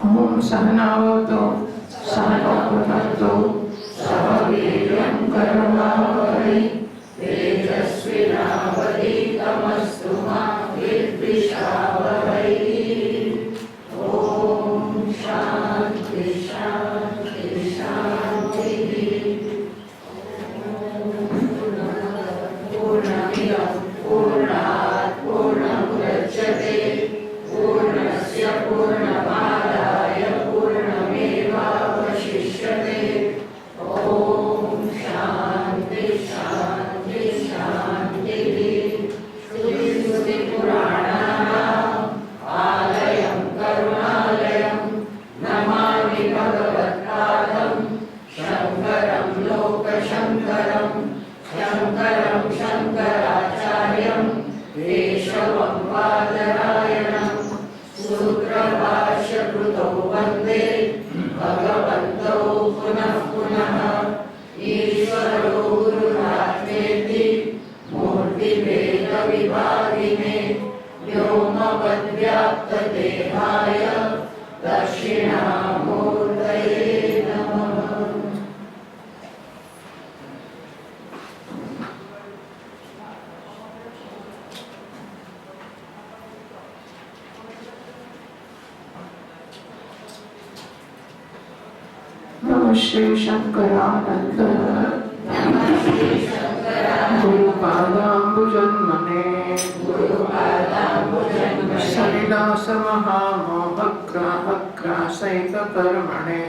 ओम सहनावतु सहनौ भुनक्तु सह वीर्यं कर्मवहै तेजस्विनावधीतमस्तु मा विद्विषावहै। ओम शांति शांति शांति। पूर्णमिदं पूर्णात् पूर्णमुदच्यते पूर्णस्य पूर्णमादाय पूर्णमेवावशिष्यते। ओम शांति शांति शांतिः। श्रुतिस्मृतिपुराणानाम् आलयं करुणालयं नमामि भगवत्पादं शङ्करं लोकशङ्करं शङ्करं शङ्कराचार्यं केशवं बादरायणं सूत्रभाष्यकृतौ वन्दे भगवन्तौ पुनः पुनः। ईश्वरो गुरुरात्मेति मूर्तिभेदविभागिने व्योमवद्व्याप्तदेहाय दक्षिणामूर्तये नमः। नमः श्री शंकरानंद गुरुपादाम्बुजन्मने सलिलास महामोहग्राहग्रासैककर्मणे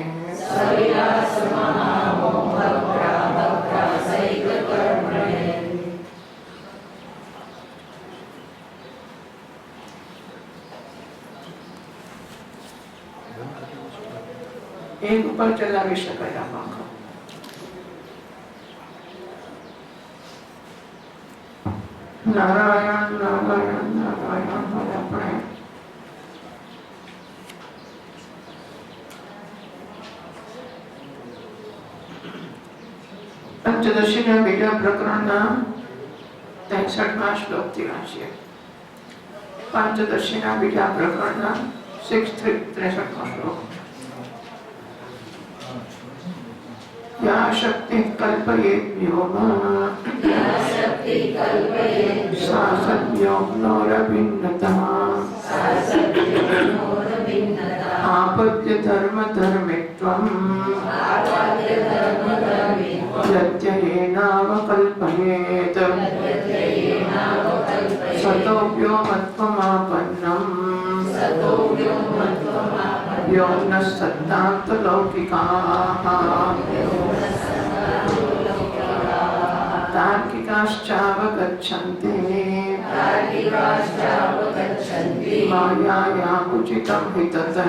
एक ऊपर चलावी शकाय पंखो। नारायण नारायण नारायण बोले अपने पंचदशी ना बीजा प्रकरण ना 63वां श्लोक थी वांचीए। पंचदशी ना बीजा प्रकरण ना 63वां श्लोक। या शक्ति कल्पयेत् व्योमा सा सद्योम्नोरभिन्नतः आपद्य धर्म धर्मित्वम् यत्ययेनावकल्पयेत् सतो व्योमत्वमापन्नम् व्योम्नः सत्तान्तलौकिकाः तार्किकाश्चावगच्छन्ति मायायामुचितं हि तत्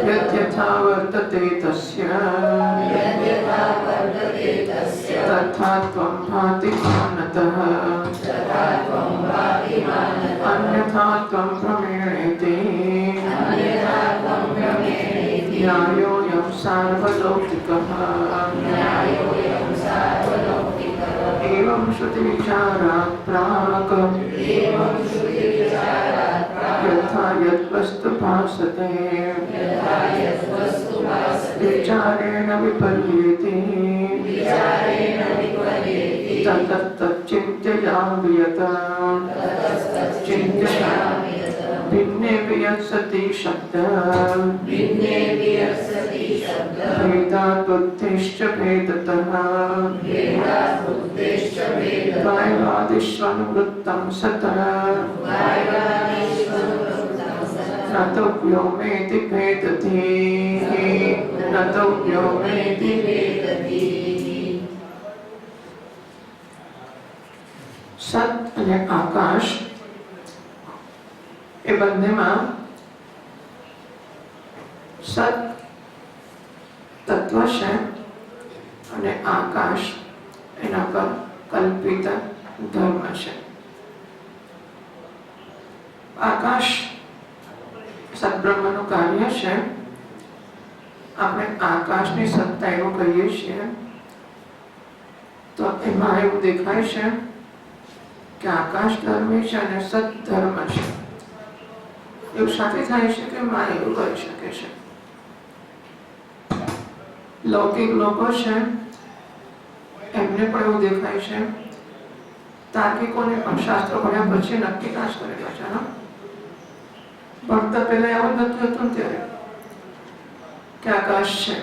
यद्यथा वर्तते तस्य तथा त्वं भाति मानतः अन्यथा त्वं भ्रमेणेति न्यायोऽयं सार्वलौकिकः। एवं श्रुतिविचारात् प्राक् यथा यद्वस्तु भासते विचारेण विपर्येति ततस्तच्चिन्तयामि यत् चिन्तयामि भिन्ने वियत्सति शब्दः भेदात् बुद्धिश्च भेदतः वायवादिष्वनुवृत्तं सतः न तो व्योमेति भेदति न तो व्योमेति सत અને આકાશ એ બંનેમાં સત તત્વ છે અને આકાશ એના પર કલ્પિત ધર્મ છે. આકાશ સદબ્રહ્મનું કાર્ય છે. આપણે આકાશની સત્તા એવું કહીએ છીએ તો એમાં એવું દેખાય છે કે આકાશ ધર્મી છે અને સત ધર્મ છે. એવું સાથે થાય છે કે માં એવું કરી શકે છે. લૌકિક લોકો છે એમને પણ એવું દેખાય છે, તાર્કિકોને પણ શાસ્ત્રો ભણ્યા પછી નક્કી ના જ કરેલા છે. ભણતા પહેલા એવું જ નતું હતું ત્યારે કે આકાશ છે,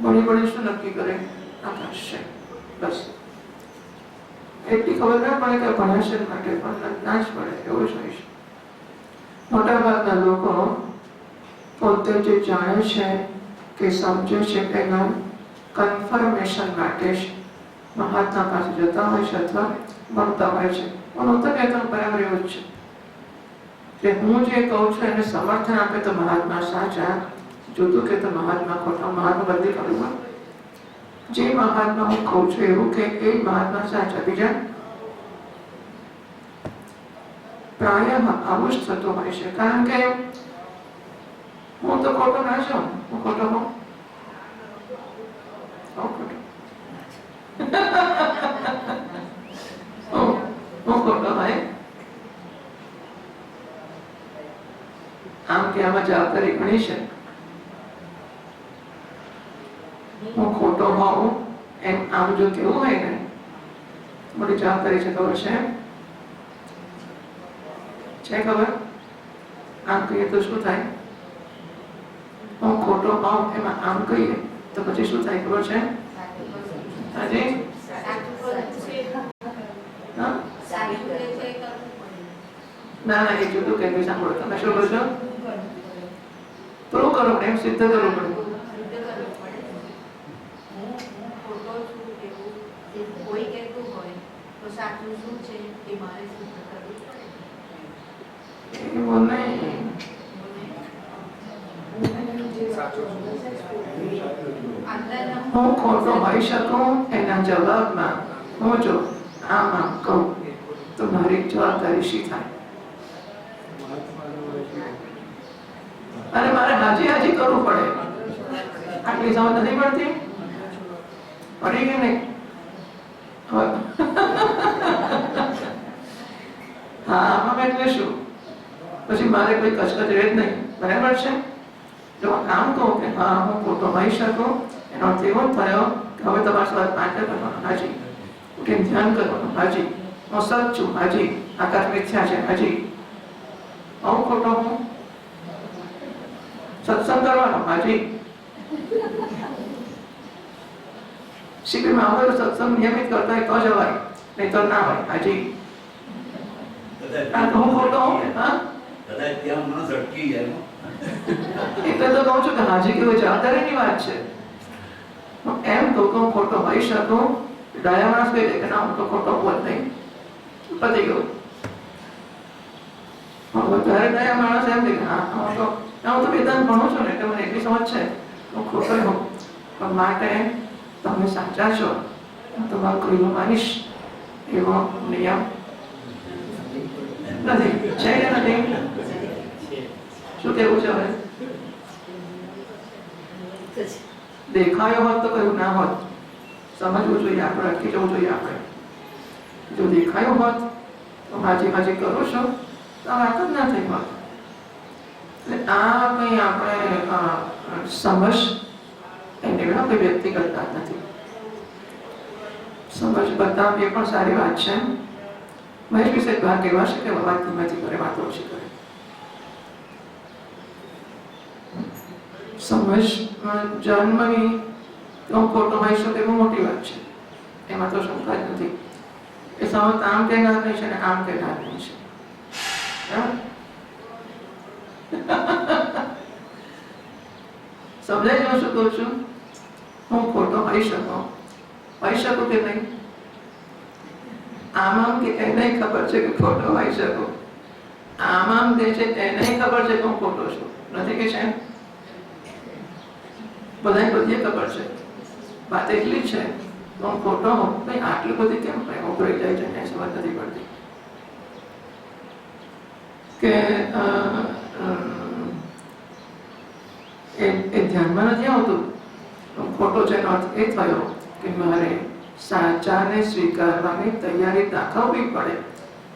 ભણી શું નક્કી કરે? આકાશ છે, બસ. એટલી ખબર ના પડે કે ભણશે માટે પણ ના જ પડે, એવું જ હોય છે. મોટા ભાગના લોકો પોતે જે જાણે છે કે સમજે છે એના કન્ફર્મેશન માટે જ મહાત્મા પાસે જતા હોય છે અથવા ભણતા હોય છે. પણ હું તો કહેતો બરાબર એવું જ છે કે હું જે કહું છું એને સમર્થન આપે તો મહાત્મા સાચા, જુદું કે તો મહાત્મા ખોટા. મહાત્મા બદલી કરું, જે મહાત્મા હું કહું છું એવું કે એ મહાત્મા સાચા. બીજા પ્રાય આવું જ થતું હોય છે, કારણ કે હું તો ખોટો ના છું. હું ખોટો હોઉં, હું ખોટો હોય. આમ કે આમાં જવાબદારી ઘણી છે. હું ખોટો હોઉં એમ આમ જો કેવું હોય ને, મોટી જવાબદારી છે. ખબર છે ખબર? આમ કહીએ તો શું થાય? હું ખોટો હોઉં એમાં આમ કહીએ તો પછી શું થાય? ખબર છે? હાજી, ના ના, એ જુદું કહેવું. સાંભળો, તમે શું કહો છો? પ્રૂવ કરો, એમ સિદ્ધ કરવું પડે. કોઈ કહેતું હોય તો સાચું શું છે એ મારે સિદ્ધ કરવું પડે. હું ખોટો હોઈ શકું એના જવાબમાં હું જો આમ કહું તો મારી જવાબદારી શી થાય? અને મારે હાજી હાજી કરવું પડે. આટલી સમજ નથી પડતી? પડી કે નહીં? હા, આમાં એટલે શું? પછી મારે કોઈ કચકચ રહે જ નહીં. બરાબર છે? જો આમ કહું કે હા હું ખોટો હોઈ શકું, એનો અર્થ એવો થયો કે હવે તમારા સ્વાદ માટે કરવાનો. હાજી. કે ધ્યાન કરવાનું. હાજી. હું સચ છું. હાજી. આકાશ મિથ્યા છે. હાજી. હું ખોટો હું. સત્સંગ કરવાનો. હાજી. શિબિરમાં આવો સત્સંગ નિયમિત કરતા હોય તો જવાય, નહીં તો ના હોય. હાજી. હું ખોટો હું. હા, એટલે તો કહું છું કે હાજી કેવું જવાબદારીની વાત છે. હું એમ કહું કે હું ખોટો હોઈ શકું. ડાયા માણસ કહી દે કે ના હું તો ખોટો હોત નહીં, પતી ગયું. વધારે ડાયા માણસ એમ કહે હા હું તો વેદાંત ભણું છું ને એટલે મને એટલી સમજ છે હું ખોટો હોઉં, પણ માટે તમે સાચા છો, હું તમારું કહ્યું માનીશ એવો નિયમ નથી. છે કે નથી? શું કેવું છે હવે? દેખાયો હોત તો કયું ના હોત, સમજવું જોઈએ આપણે, અટકી જવું જોઈએ આપણે. જો દેખાયું હોત તો હાજી હાજી કરું છું તો વાત જ ના થઈ હોત. એટલે આ કંઈ આપણે સમજ એને કોઈ વ્યક્તિગત વાત નથી. સમજ બતાવવી એ પણ સારી વાત છે. મહેશ વિશે વાત કહેવા છે કે વાત ધીમેથી કરે, વાત ઓછી કરે. સમજ જન્મની તો ખોટો હોઈ શકે બહુ મોટી વાત છે, એમાં તો શંકા જ નથી. એ સમજ આમ કહેનાર નહીં છે ને આમ કહેનાર નહીં છે. સમજાય હું શું કહું છું? હું ખોટો હોઈ શકું કે નહીં? આમ કે એને ખબર છે કે ખોટો હોઈ શકું. આમ કે છે એને ખબર છે કે હું ખોટો છું. નથી કે છે? બધાને બધી ખબર છે. વાત એટલી જ છે હું ખોટો હોઉં. ભાઈ આટલી બધી કેમ ઉભરાઈ જાય છે? એને સમજ નથી પડતી કે એ ધ્યાનમાં નથી આવતું. ખોટો છે એનો અર્થ એ થયો કે મારે સાચાને સ્વીકારવાની તૈયારી દાખવવી પડે.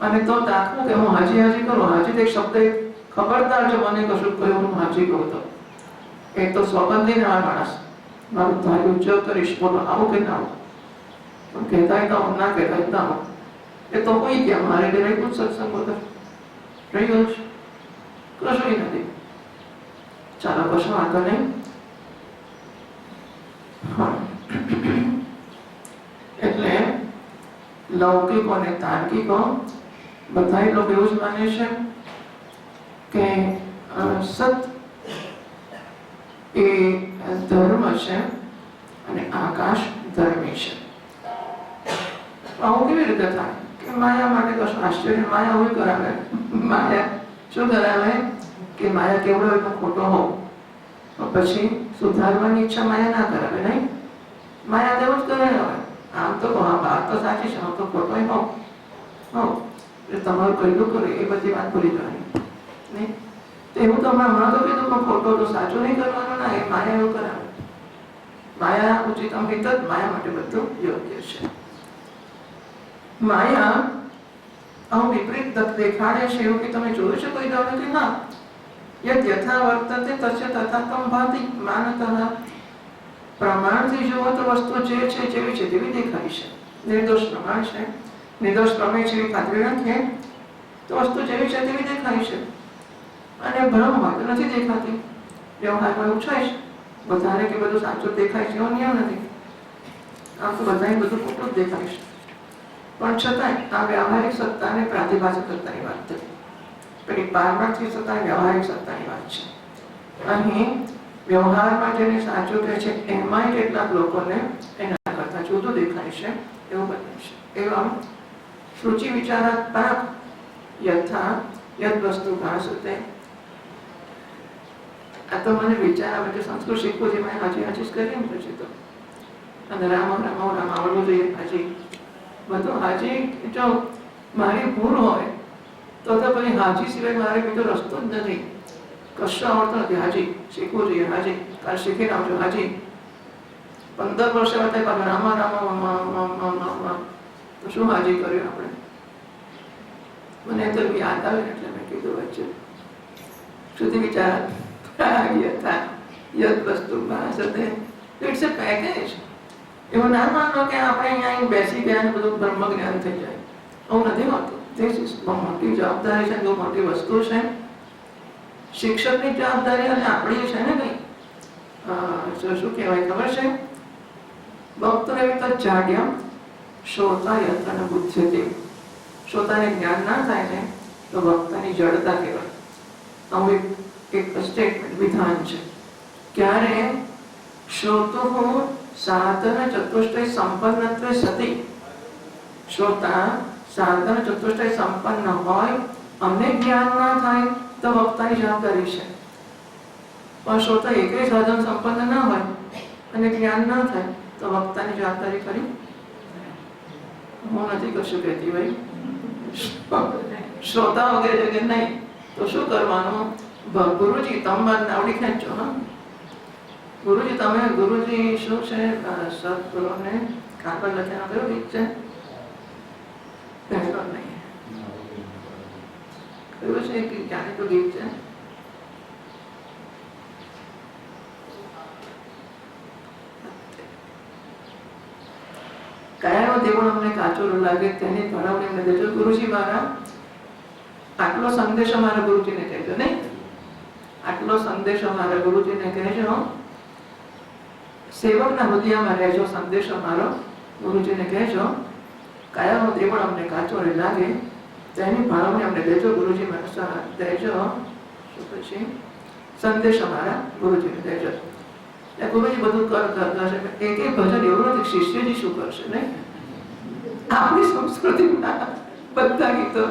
અને તો દાખવું કે હું હાજી હાજી કરું. હાજી એક શબ્દ ખબરદાર જો મને કશું કહ્યું હું હાજી કહું તો એ તો સોગંદી ના માણસ મારું ધાર્યું જો કરીશ બોલો આવું કે ના આવું પણ કહેતા તો ના કહેતા ના આવું એ તો કોઈ ગયા મારે ઘરે કોઈ સત્સંગ વગર રહ્યો છે કશું નથી. ચાલો કશું વાંધો નહીં. એટલે લૌકિકો અને તાર્કિકો બધા લોકો એવું જ માને છે કે સત એ ધર્મ છે અને આકાશ ધર્મી છે. આવું કેવી રીતે થાય કે માયા માટે કશું આશ્ચર્ય માયા એવું કરાવે. માયા શું કરાવે કે માયા કેવડો એટલો ખોટો હોવ પછી સુધારવાની ઈચ્છા માયા ના કરાવે. નહીં, માયા તેવું જ કરે. હવે આમ તો હા વાત તો સાચી છે, આમ તો ખોટો હોવ એટલે તમારું કહેલું કરે એ બધી વાત ભૂલી જવાની નહીં. તો એવું તો હમણાં તો કીધું પણ ખોટો તો સાચું નહીં કરવાનું ના. એ માયા એવું કરાવે. માયા ઉચિત અમૃત જ માયા માટે બધું યોગ્ય છે. માયા આવું વિપરીત દેખાડે છે એવું કે તમે જોયું છે કોઈ દાડો કે ના યદ યથા વર્તતે તસ્ય તથા તમ ભાતિ માનતઃ. પ્રમાણથી જુઓ તો વસ્તુ જે છે જેવી છે તેવી દેખાય છે. નિર્દોષ પ્રમાણ છે, નિર્દોષ પ્રમેય છે એવી ખાતરી રાખીએ તો વસ્તુ જેવી છે તેવી દેખાય છે. અને ભ્રમ હોય તો નથી દેખાતી. વ્યવહારમાં એવું છે જ વધારે કે બધું સાચું દેખાય છે એવો નિયમ નથી. આમ તો બધાને બધું ખોટું જ દેખાય છે. પણ છતાંય આ વ્યવહારિક સત્તા અને પ્રાતિભાષિક સત્તાની વાત થઈ. પેલી પારમાર્થિક સત્તા વ્યવહારિક સત્તાની વાત છે. અહીં વ્યવહારમાં જેને સાચું કહે છે એમાંય કેટલાક લોકોને એના કરતા જુદું દેખાય છે એવું બને છે. એવા સૂચિ વિચારાત્મક યથા યદ વસ્તુ ભાષતે. આ તો મને વિચાર આવે કે સંસ્કૃત શીખવું છે મેં હાજી હાજી જ કરી પછી તો અને રામ રામ રામ આવડવું જોઈએ હાજી બધું હાજી. જો મારી ભૂલ હોય તો પછી હાજી સિવાય મારે બીજો રસ્તો જ નથી. કશું આવડતો નથી. હાજી શીખવું જોઈએ હાજી કાલ શીખીને આવજો હાજી. 15 વર્ષે વાત રામા રામા તો શું હાજી કર્યું આપણે. મને તો યાદ આવે એટલે મેં કીધું વચ્ચે સુધી વિચાર યદ વસ્તુ ભાષતે. It's a package. એવું ના માનો કે આપણે અહીંયા બેસી ગયા ને બધું બ્રહ્મ જ્ઞાન થઈ જાય. એવું નથી હોતું. ધીસ ઇઝ બહુ મોટી જવાબદારી છે, બહુ મોટી વસ્તુ છે. શિક્ષકની જવાબદારી અને આપણી છે ને કઈ શું કહેવાય ખબર છે? ભક્તોને જાડ્યા શ્રોતા યંત્રને બુદ્ધ્યતે. શ્રોતાને જ્ઞાન ના થાય ને તો ભક્તની જડતા કહેવાય. આવું એક સ્ટેટમેન્ટ વિધાન છે. ક્યારે શ્રોતો સાધન ચતુષ્ટય સંપન્નત્વે સતી. શ્રોતા સાધન ચતુષ્ટય સંપન્ન હોય અમને જ્ઞાન ના થાય તો વક્તાની જવાબદારી છે. પણ શ્રોતા એકેય સાધન સંપન્ન ના હોય અને જ્ઞાન ના થાય તો વક્તાની જવાબદારી કરી. હું નથી કશું કહેતી ભાઈ. શ્રોતા વગેરે જગ્યાએ નહીં તો શું કરવાનું? ગુરુજી તમે નાવડી ખેંચો. હા ગુરુજી તમે ગુરુજી શું છે સદગુરુને કાગળ લખ્યાનો કયો ગીત છે? પહેલો નહીં કયું છે કે જાણીતું ગીત છે? કયાનો દેવળ અમને કાચો લાગે તેની ભણાવણી અમને દેજો. ગુરુજી મારા આટલો સંદેશ અમારા ગુરુજીને કહેજો. નહીં આટલો સંદેશ અમારા ગુરુજીને કહેજો. સેવકના હૃદયમાં રહેજો. સંદેશ અમારો ગુરુજીને કહેજો. કયાનો દેવળ અમને કાચો લાગે તેની ભણાવણી અમને દેજો. ગુરુજી મને દેજો. પછી સંદેશ અમારા ગુરુજીને દેજો. ગુરુજી બધું કરશે. એક ભજન એવું નથી શિષ્યજી શું કરશે. નહીં આપણી સંસ્કૃતિમાં બધા ગીતો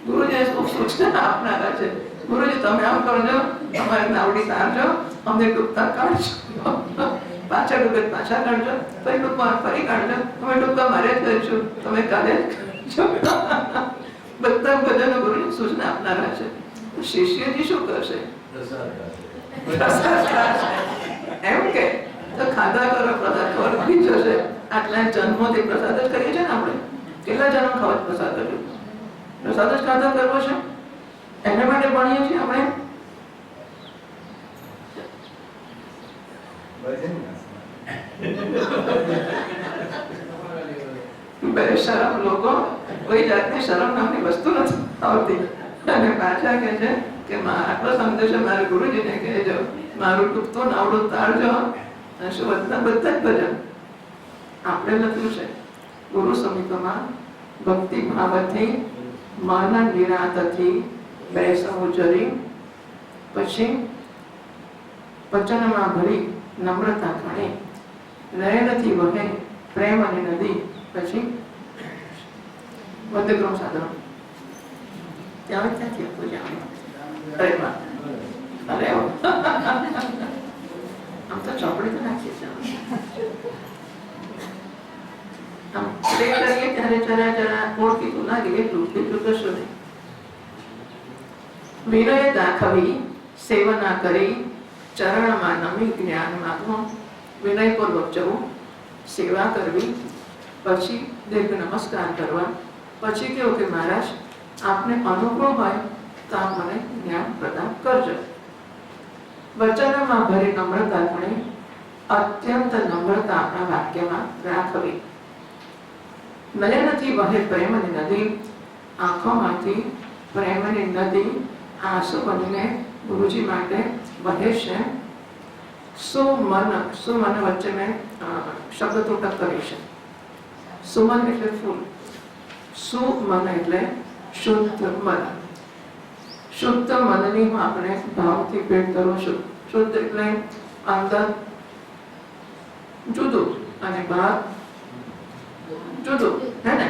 ગુરુજી સૂચના આપનારા છે. ગુરુજી તમે આમ કરજો, તમારે નાવડી તારજો, અમને ડૂબતા કાઢજો, પાછા ડૂબે પાછા કાઢજો, ફરી ડૂબવા ફરી કાઢજો, અમે ડૂબવા મારે જ કરીશું, તમે કાલે બધા ભજનો ગુરુજી સૂચના આપનારા છે. શિષ્યજી શું કરશે? એમ કે તો ખાધા કરો પ્રસાદ ખબર પડી જશે. આટલા જન્મોથી પ્રસાદ જ કરીએ છીએ ને આપણે. કેટલા જન્મ ખાવા પ્રસાદ કર્યો? પ્રસાદ જ ખાધા કરવો છે. એના માટે ભણીએ છીએ આપણે. બેશરમ લોકો કોઈ જાતની શરમ નામની વસ્તુ નથી આવતી અને પાછા કહે છે કે આટલો સંદેશો મારા ગુરુજીને કહેજો, મારું ડૂબતું નાવડું તાળજો અને શું બધા જ ભજન આપણે લખ્યું છે ગુરુ સમિતોમાં. ભક્તિ ભાવથી મન નિરાંતથી બેસવું જરી, પછી વચનમાં ભરી નમ્રતા ઘણી, નયનથી વહે પ્રેમ અને નદી, પછી વંદેગ્રહ સાધનો. ત્યાં ક્યાંથી હતું જાણ્યું? અરે વાહ, અરે આમ તો ચોપડી તો નાખીએ છીએ આમ પ્લે કરીએ ત્યારે જરા ઓળખીતું લાગે એટલું કશું નહીં. વિનય દાખવી સેવના કરી ચરણમાં નમી જ્ઞાન માગવું. વિનયપૂર્વક જવું, સેવા કરવી, પછી દીર્ઘ નમસ્કાર કરવા, પછી કેવું કે મહારાજ આપને અનુકૂળ હોય તો આપ મને જ્ઞાન પ્રદાન કરજો. વચનમાં ભરી નમ્રતા ઘણી, અત્યંત નમ્રતા આપણા વાક્યમાં રાખવી. નયનથી વહે પ્રેમની નદી, આંખોમાંથી પ્રેમની નદી આંસુ બનીને ગુરુજી માટે વહે છે. સુમન વચ્ચે મેં શબ્દ તૂટક કરી છે. સુમન એટલે ફૂલ, સુમન એટલે શુદ્ધ મન. શુદ્ધ મનની આપણે ભાવથી ભેટ કરું છું. શુદ્ધ એટલે અંદર જુદું અને બહાર જુદું, હે ને?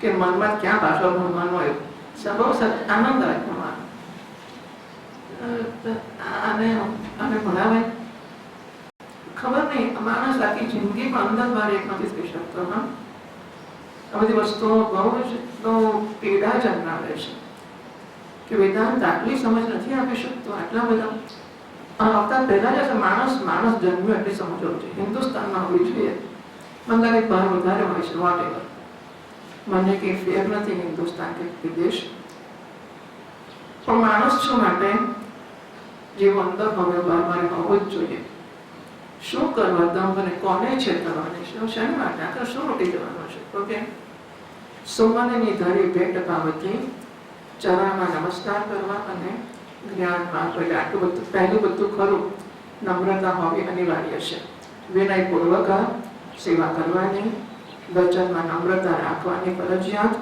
કે મનમાં ક્યાં પાછળ ભણવાનું હોય, બહુ આનંદ આવે ભણવાનું. આને ભણાવે ખબર નહીં, માણસ આખી જિંદગી પણ અંદર બહાર એક નથી થઈ શકતો. આ બધી વસ્તુઓ બહુ જ તો પીડા જન્માવે છે કે વેદાંત આટલી સમજ નથી આપી શકતો. આટલા બધા આવતા પહેલા જ માણસ જન્મ્યો એટલી સમજ હોવી જોઈએ. હિન્દુસ્તાનમાં હોવી જોઈએ. મને લાગે બહાર વધારે હોય છે. વોટ એવર, મને કઈ ફેર નથી હિન્દુસ્તાન કે વિદેશ. પણ માણસ શું માટે જેવું અંદર હવે બહાર મારે હોવું જ જોઈએ. શું કરવા દંભ અને કોને છેતરવાની છે, શેના માટે, આખરે શું લૂટી જવાનું છે? ઓકે. સુમનની ધરી ભેટ પાવતી, ચરણમાં નમસ્કાર કરવા અને જ્ઞાનમાં આટલું બધું પહેલું બધું ખરું. નમ્રતા હોવી અનિવાર્ય છે. વિનયપૂર્વક સેવા કરવાની, વચનમાં નમ્રતા રાખવાની ફરજિયાત.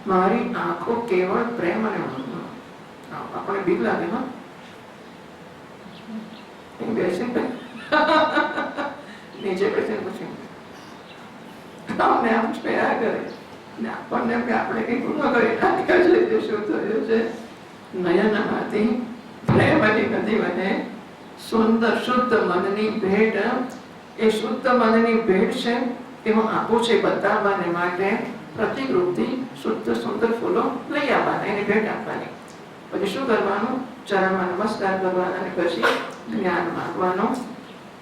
મારી આંખો કેવળ પ્રેમ અને આપણે બીક લાગે હા બેસી નીચે બેસીને પછી આમ સ્પેરા કરે ને આપણને આપણે કઈ ગુનો કરી નાખ્યા છે તે શું થયું છે. નયનમાંથી પ્રેમની નદી વહે, સુંદર શુદ્ધ મનની ભેટ. એ શુદ્ધ મનની ભેટ છે એ હું આપું છે બતાવવાને માટે. પ્રતિકરૂપથી શુદ્ધ સુંદર ફૂલો લઈ આવવાના, એની ભેટ આપવાની. પછી શું કરવાનું? ચરણમાં નમસ્કાર કરવાના અને પછી જ્ઞાન માંગવાનું.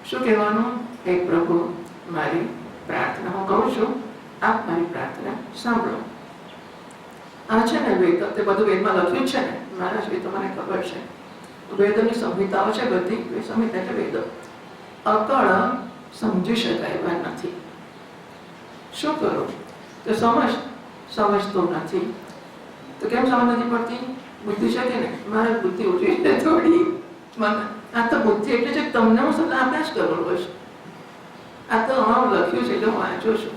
શું કહેવાનું? હે પ્રભુ, મારી પ્રાર્થના હું કહું છું, આપ મારી પ્રાર્થના સાંભળો. આ છે ને વેદ, તે બધું વેદમાં લખ્યું છે ને મહારાજ, એ તો મને ખબર છે. વેદની સંહિતાઓ છે બધી, સંહિતા એટલે વેદો. અકળ સમજી શકાય એવા નથી. શું કરો? તો સમજતો નથી. તો કેમ સમજ નથી પડતી? બુદ્ધિ છે કે નહીં? મારે બુદ્ધિ ઓછી છે થોડી. આ તો બુદ્ધિ એટલે છે તમને હું સલાહ અભ્યાસ કરવો બસ. આ તો લખ્યું છે એટલે હું વાંચું છું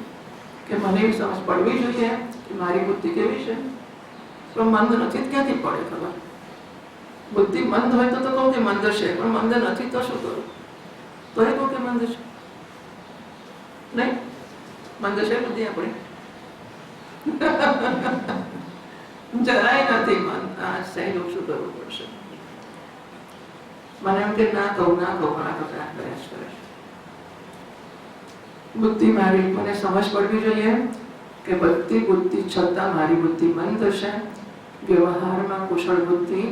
કે મને એવી સમજ પડવી જોઈએ કે મારી બુદ્ધિ કેવી છે. પણ મંદ નથી ક્યાંથી પડે ખબર? બુદ્ધિ મંદ હોય તો કહું કે મંદ છે, પણ મંદ નથી તો શું કરું? તો એ કહું કે મંદ છે. નહીં, મંદ છે બુદ્ધિ આપણી? જરાય નથી મન. આ સહેલું શું કરવું પડશે? મને એમ કે ના કહું આ પ્રયાસ કરે છે. બુદ્ધિ મારી, મને સમજ પડવી જોઈએ કે બધી બુદ્ધિ છતાં મારી બુદ્ધિ મંદ છે. વ્યવહારમાં કુશળ બુદ્ધિ,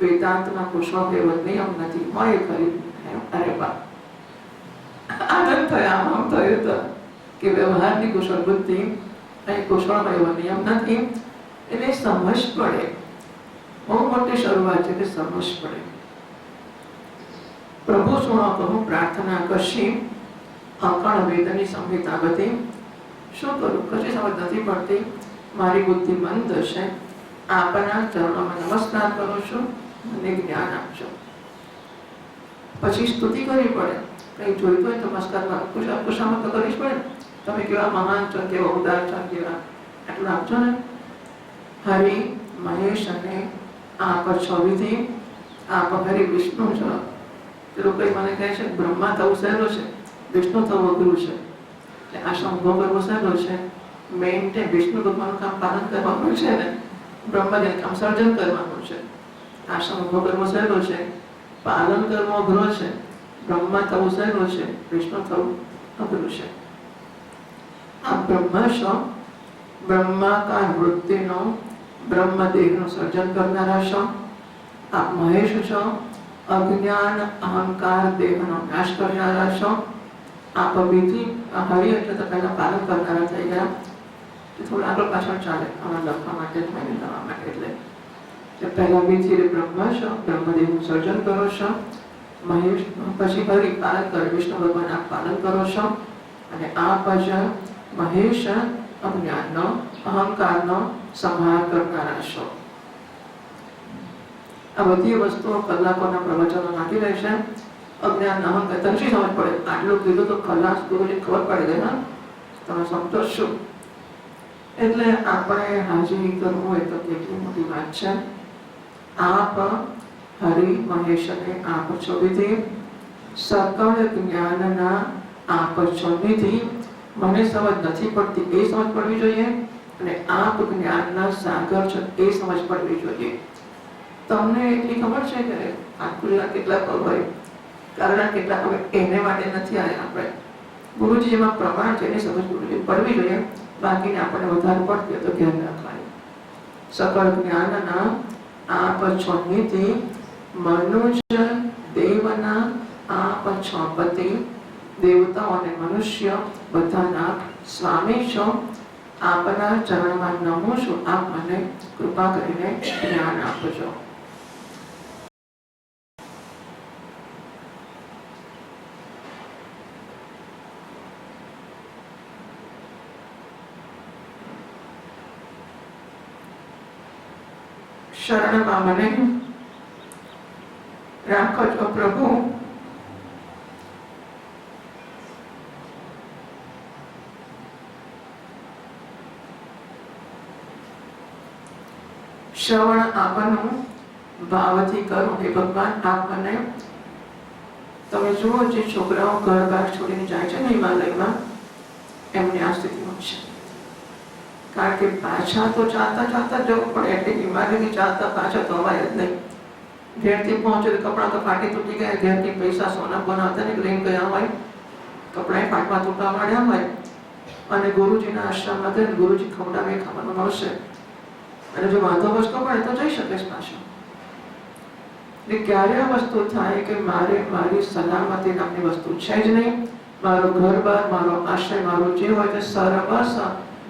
વેદાંતમાં કુશળ એવો નિયમ નથી. હોય ખરી. અરે બા, આનંદ થયો. આમ થયું તો કે વ્યવહારની કુશળ બુદ્ધિ અહીં કુશળ એવો નિયમ નથી. એટલે સમજ પડે બહુ મોટી શરૂઆત છે કે સમજ પડે. પ્રભુ સુણો કહું પ્રાર્થના કરશી અકળ વેદની સંહિતા બધી. શું કરું, કશી સમજ નથી પડતી, મારી બુદ્ધિ મંદ છે. આપના ચરણોમાં નમસ્કાર કરું છું, મને જ્ઞાન આપજો. પછી સ્તુતિ કરવી પડે, કંઈ જોઈતું હોય તો નમસ્કારમાં કુશામત તો કરવી જ પડે. તમે કેવા મહાન છો, કેવા ઉદાર છો, કેવા એટલું આપજો ને. હરિ મહેશ અને આપ છો વિધિ, આપ હરિ વિષ્ણુ છો. પેલું કઈ મને કહે છે બ્રહ્મા થવું સહેલું છે, વિષ્ણુ થવું અઘરું છે. એટલે આશ્રમ ઉભો કરવો સહેલો છે, મેઇન તે વિષ્ણુ ભગવાનનું કામ પાલન કરવાનું છે ને, બ્રહ્માજીનું કામ સર્જન કરવાનું છે. આશ્રમ ઉભો કરવો સહેલો છે, પાલન કરવો અઘરો છે. બ્રહ્મા થવું સહેલું છે, વિષ્ણુ થવું અઘરું છે. આ બ્રહ્મા છો, બ્રહ્માકાર વૃત્તિનો બ્રહ્મદેહનું સર્જન કરનારા છો. આપ મહેશ છો, અજ્ઞાન અહંકાર દેહનો નાશ કરનારા છો. આપ વિધિ હરિ એટલે તો પહેલા પાલન કરનારા થઈ ગયા. થોડું આગળ પાછળ ચાલે આમાં લખવા માટે જ મેં કરવા માટે. એટલે પહેલા વિધિ બ્રહ્મ છો, બ્રહ્મદેવનું સર્જન કરો છો. મહેશ પછી હરિ પાલન કરે, વિષ્ણુ ભગવાન આપ પાલન કરો છો. અને આપ જ મહેશ અજ્ઞાનનો અહંકારનો સંહાર કરનારા છો. આ બધી વસ્તુઓ કલાકોના પ્રવચનો નાખી રહેશે. અજ્ઞાન અહંકાર તને શી સમજ પડે, આટલું કીધું તો ખલાસ ગુરુજી ખબર પડી ગઈ. હા, તમે સમજો છો. એટલે આપણે હાજરી કરવું હોય તો કેટલી મોટી વાત છે. આપ હરિ મહેશ અને આપ છો વિધિ, સકળ જ્ઞાનના આપ છો નિધિ. મને સમજ નથી પડતી એ સમજ પડવી જોઈએ, અને આપ જ્ઞાનના સાગર છો એ સમજ પડવી જોઈએ. તમને એટલી ખબર છે કે આકૃતિના કેટલા પગ હોય, કારણ કેટલા હવે એને માટે નથી આવ્યા આપણે. ગુરુજી જેમાં પ્રમાણ છે એની સમજ ગુરુજી પડવી જોઈએ, બાકીને આપણને વધારે પડતી તો ધ્યાન રાખવાનું. સકળ જ્ઞાનના આપ છો નિધિ, મનુજ દેવના આપ છો પતિ. દેવતાઓ અને મનુષ્ય બધાના સ્વામી છો. આપના ચરણમાં નમું છું, આપ મને કૃપા કરીને જ્ઞાન આપજો. શરણમાં મને રાખો છો પ્રભુ. શ્રવણ આપવાનું ભાવથી કરું હે ભગવાન. આપ મને, તમે જુઓ જે છોકરાઓ ઘર બહાર છોડીને જાય છે ને હિમાલયમાં, એમની આ સ્થિતિમાં છે. કારણ કે પાછા તો ચાલતા ચાલતા જવું પડે, એટલે હિમાલયથી ચાલતા પાછા તો અવાય જ નહીં. ઘેરથી પહોંચે તો કપડાં તો ફાટી તૂટી ગયા, ઘેરથી પૈસા સોના બોના હતા ને લઈને ગયા હોય, કપડાં ફાટવા તૂટવા માંડ્યા હોય. અને ગુરુજીના આશ્રમમાં ગઈને ગુરુજી ખવડાવે ખાવાનું મળશે, અને જો વાંધો વસ્તુ પડે તો જઈ શકે પાછો. એટલે ક્યારે આ વસ્તુ થાય કે મારે મારી સલામતી નામની વસ્તુ છે જ નહીં, મારો ઘર બાર, મારો આશ્રય, મારું જે હોય તે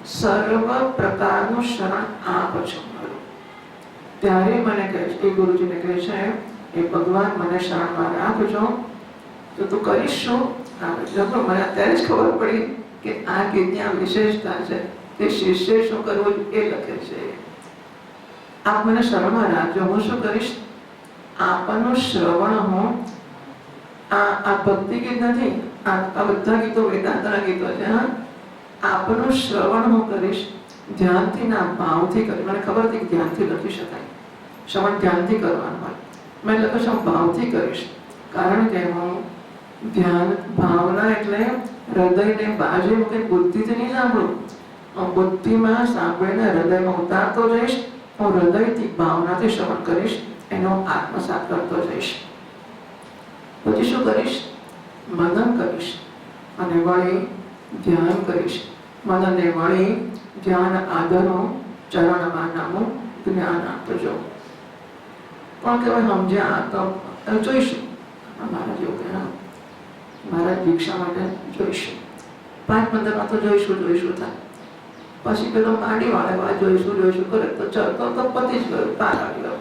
સર્વ પ્રકારનું શરણ આપ છો મારું. ત્યારે મને કહે છે, એ ગુરુજીને કહે છે, એ ભગવાન મને શરણમાં રાખજો. તો તું કરીશ શું? મને અત્યારે જ ખબર પડી કે આ ગીતની આ વિશેષતા છે કે શિષ્ય શું કરવું એ લખે છે. આપ મને શરણમાં રાખજો, હું શું કરીશ? આપનું શ્રવણ હું, આ ભક્તિ ગીત નથી, આ બધા ગીતો વેદાંતના ગીતો છે. હા, આપનું શ્રવણ હું કરીશ, ધ્યાનથી ના ભાવથી કરીશ. મને ખબર હતી કે ધ્યાનથી લખી શકાય, શ્રવણ ધ્યાનથી કરવાનું હોય. મેં લખ્યું છું ભાવથી કરીશ, કારણ કે હું ધ્યાન ભાવના એટલે હૃદયને બાજુ મૂકીને બુદ્ધિથી નહીં સાંભળું. હું બુદ્ધિમાં સાંભળીને હૃદયમાં ઉતારતો જઈશ. હું હૃદયથી ભાવનાથી શ્રવણ કરીશ, એનો આત્મસાત કરતો જઈશ. પછી શું કરીશ? મનન કરીશ અને વળી ધ્યાન કરીશ. મનને વળી ધ્યાન આદરો, ચરણમાં નામું જ્ઞાન આપજો. પણ કહેવાય સમજ્યા તો જોઈશું. મારા જેવું કે મારા દીક્ષા માટે જોઈશું, 5-15 તો જોઈશું થાય. પછી પેલો માંડી વાળે જોઈશું કરે તો પતી જ ગયું, પાર આવી ગયો.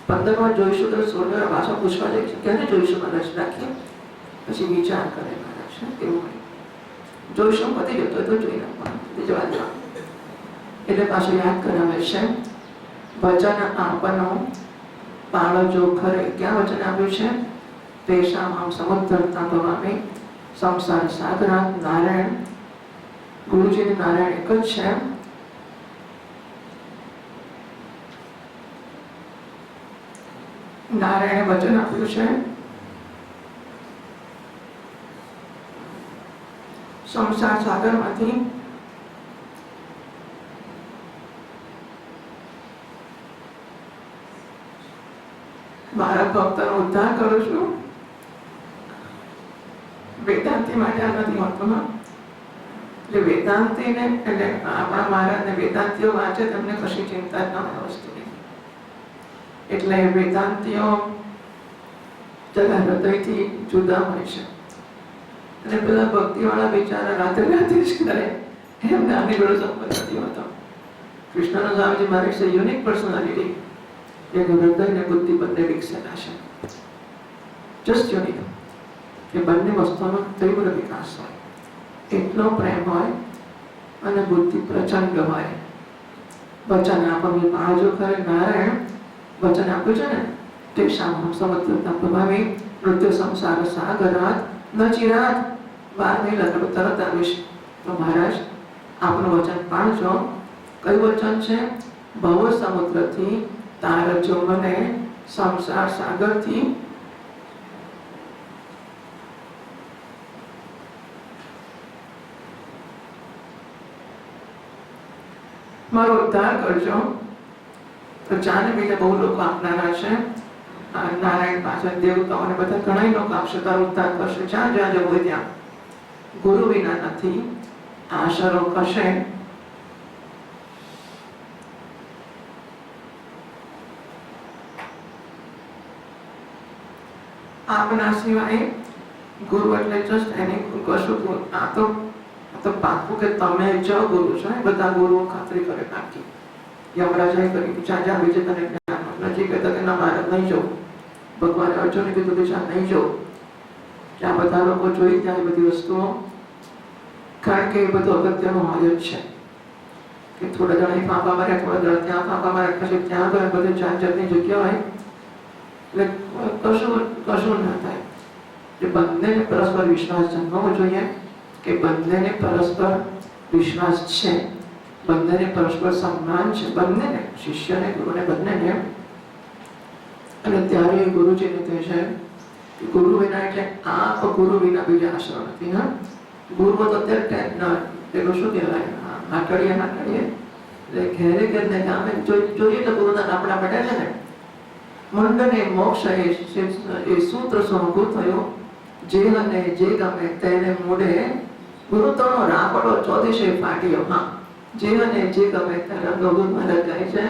15માં જોઈશું તો 16 પાછો પૂછવા જાય છે ક્યારે જોઈશું મહારાજ રાખીએ પછી વિચાર કરે મહારાજ એવું હોય જોઈશું પતી જતો તો જોઈ નાખવાનું બીજી વાત એટલે પાછું યાદ કરાવે છે વચન આપનો પાળજો ખરે ક્યાં વચન આપ્યું છે તેષામ આમ સમુદ્રતા ભવામી સંસાર સાગરાત નારાયણ ગુરુજી નારાયણ એક જ છે નારાયણે વચન આપ્યું છે સંસાર સાગરમાંથી મારા ભક્તનો ઉદ્ધાર કરું છું. વેદાંતિ માટે આ નથી હોતું. એટલે વેદાંતિને એટલે આપણા મહારાજને વેદાંતિઓ વાંચે તેમને કશી ચિંતા જ ન હોય વસ્તુની. એટલે વેદાંતિઓ જરા હૃદયથી જુદા હોય છે અને પેલા ભક્તિવાળા બિચારા રાત્રે રાત્રે જ કરે એમને આની જોડે સંબંધ નથી હોતો. કૃષ્ણનો સ્વામીજી મારી છે યુનિક પર્સનાલિટી એનું હૃદય ને બુદ્ધિ બંને વિકસેલા છે. જસ્ટ યુનિક કે બંને વસ્તુનો તીવ્ર વિકાસ હોય, એટલો પ્રેમ હોય અને બુદ્ધિ પ્રચંડ હોય. વચન આપણને પાળજો ખરે નારાયણ વચન આપ્યું છે ને તે શામ સમુદ્રતા પ્રભાવી નૃત્ય સંસાર સાગરાત ન ચિરાત વાર નહીં લગાડો તરત આવીશ. તો મહારાજ આપનું વચન પાળજો. કયું વચન છે? ભવ સમુદ્રથી તારજો મને સંસાર સાગરથી મારો ઉદ્ધાર કરજો. તો જાને બીજા બહુ લોકો આપનારા છે નારાયણ પાછળ દેવતાઓને બધા ઘણા લોકો આપશે તારો ઉદ્ધાર કરશે. જ્યાં જ્યાં જવું હોય ત્યાં ગુરુ વિના નથી. આ શરો કશે આપના સિવાય ગુરુ એટલે જસ્ટ એને કશું આ તો પાકું કે તમે જ ગુરુ છો. એ બધા ગુરુઓ ખાતરી કરે પાકી. યમરાજાએ કરી જ્યાં જ્યાં બીજે તને જ્ઞાન નજીક કહેતા કે ના મારે નહીં જવું. ભગવાને અર્જુને કીધું કે જ્યાં નહીં જવું જ્યાં બધા લોકો જોઈ ત્યાં એ બધી વસ્તુઓ, કારણ કે એ બધું અગત્યનું હોય જ છે કે થોડા જણા ફાંફા માર્યા, થોડા જણા ત્યાં ફાંફા માર્યા, પછી ત્યાં તો બધે જાત જાતની જગ્યા હોય એટલે કશું ના થાય. એટલે બંનેને પરસ્પર વિશ્વાસ જન્મવો જોઈએ કે બંનેને પરસ્પર વિશ્વાસ છે, બંનેને પરસ્પર સન્માન છે, બંનેને શિષ્યને ગુરુને બંનેને. અને ત્યારે ગુરુજીને કહે છે કે ગુરુ વિના એટલે આપ ગુરુ વિના બીજા આશરો નથી. હા, ગુરુ તો અત્યારે પેલું શું કહેવાય નાટડીએ એટલે ઘેરે ઘેરને ગામે જોઈએ તો ગુરુદાન આપણા બેઠા છે ને મંડને મોક્ષ એ સૂત્ર સમભૂત થયો જે અને જે ગમે તેને મૂડે ગુરુ તણો રાપડો ચોદીશે ફાટ્યો. હા, જે અને જે ગમે તેને ગૌર મહારાજ કહે છે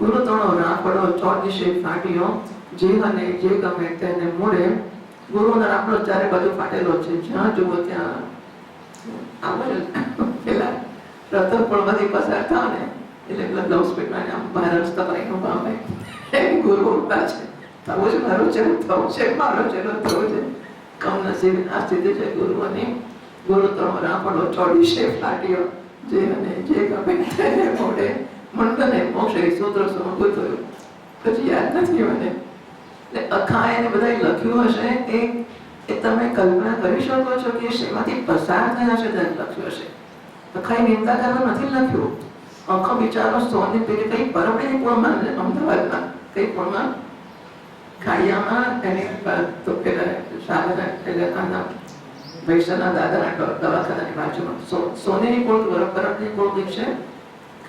ગુરુ તણો રાપડો ચોદીશે ફાટ્યો જે અને જે ગમે તેને મૂડે. ગુરુનો રાપડો ચારે બાજુ ફાટેલો છે, જ્યાં જુઓ ત્યાં આવો પેલા રતનપુરમાંથી પસાર થાવ ને એટલે પેલા બ્લાઉઝ પેટમાં આમ બહાર રસ્તા પર એનું પામે ગુરુ ઉભા છે. થવું છે મારું ચેલું થવું છે, મારો ચેલું થવું છે. કમનસીબ આ સ્થિતિ છે ગુરુઓની. ગુરુ તણો રાપડો ચોદીશે ફાટ્યો જે અને જે ગમે તેને મોઢે મંડને મોક્ષ એ સૂત્ર સમભૂત થયું. પછી યાદ નથી મને. એટલે અખાએ ને બધા લખ્યું હશે એ તમે કલ્પના કરી શકો છો કે શેમાંથી પસાર થયા છે ત્યારે લખ્યું હશે. અખાએ નિંદા કરવા નથી લખ્યું. આખો બિચારો સોની પેલી કઈ પરબડીની પૂર્ણમાં અમદાવાદમાં કઈ પૂર્ણમાં ખાડિયામાં એને તો પેલા સાગર એટલે આના વૈષ્ણવના દાદાના દવાખાનાની બાજુમાં સોનેની પોળ બરફની પોળ કઈ છે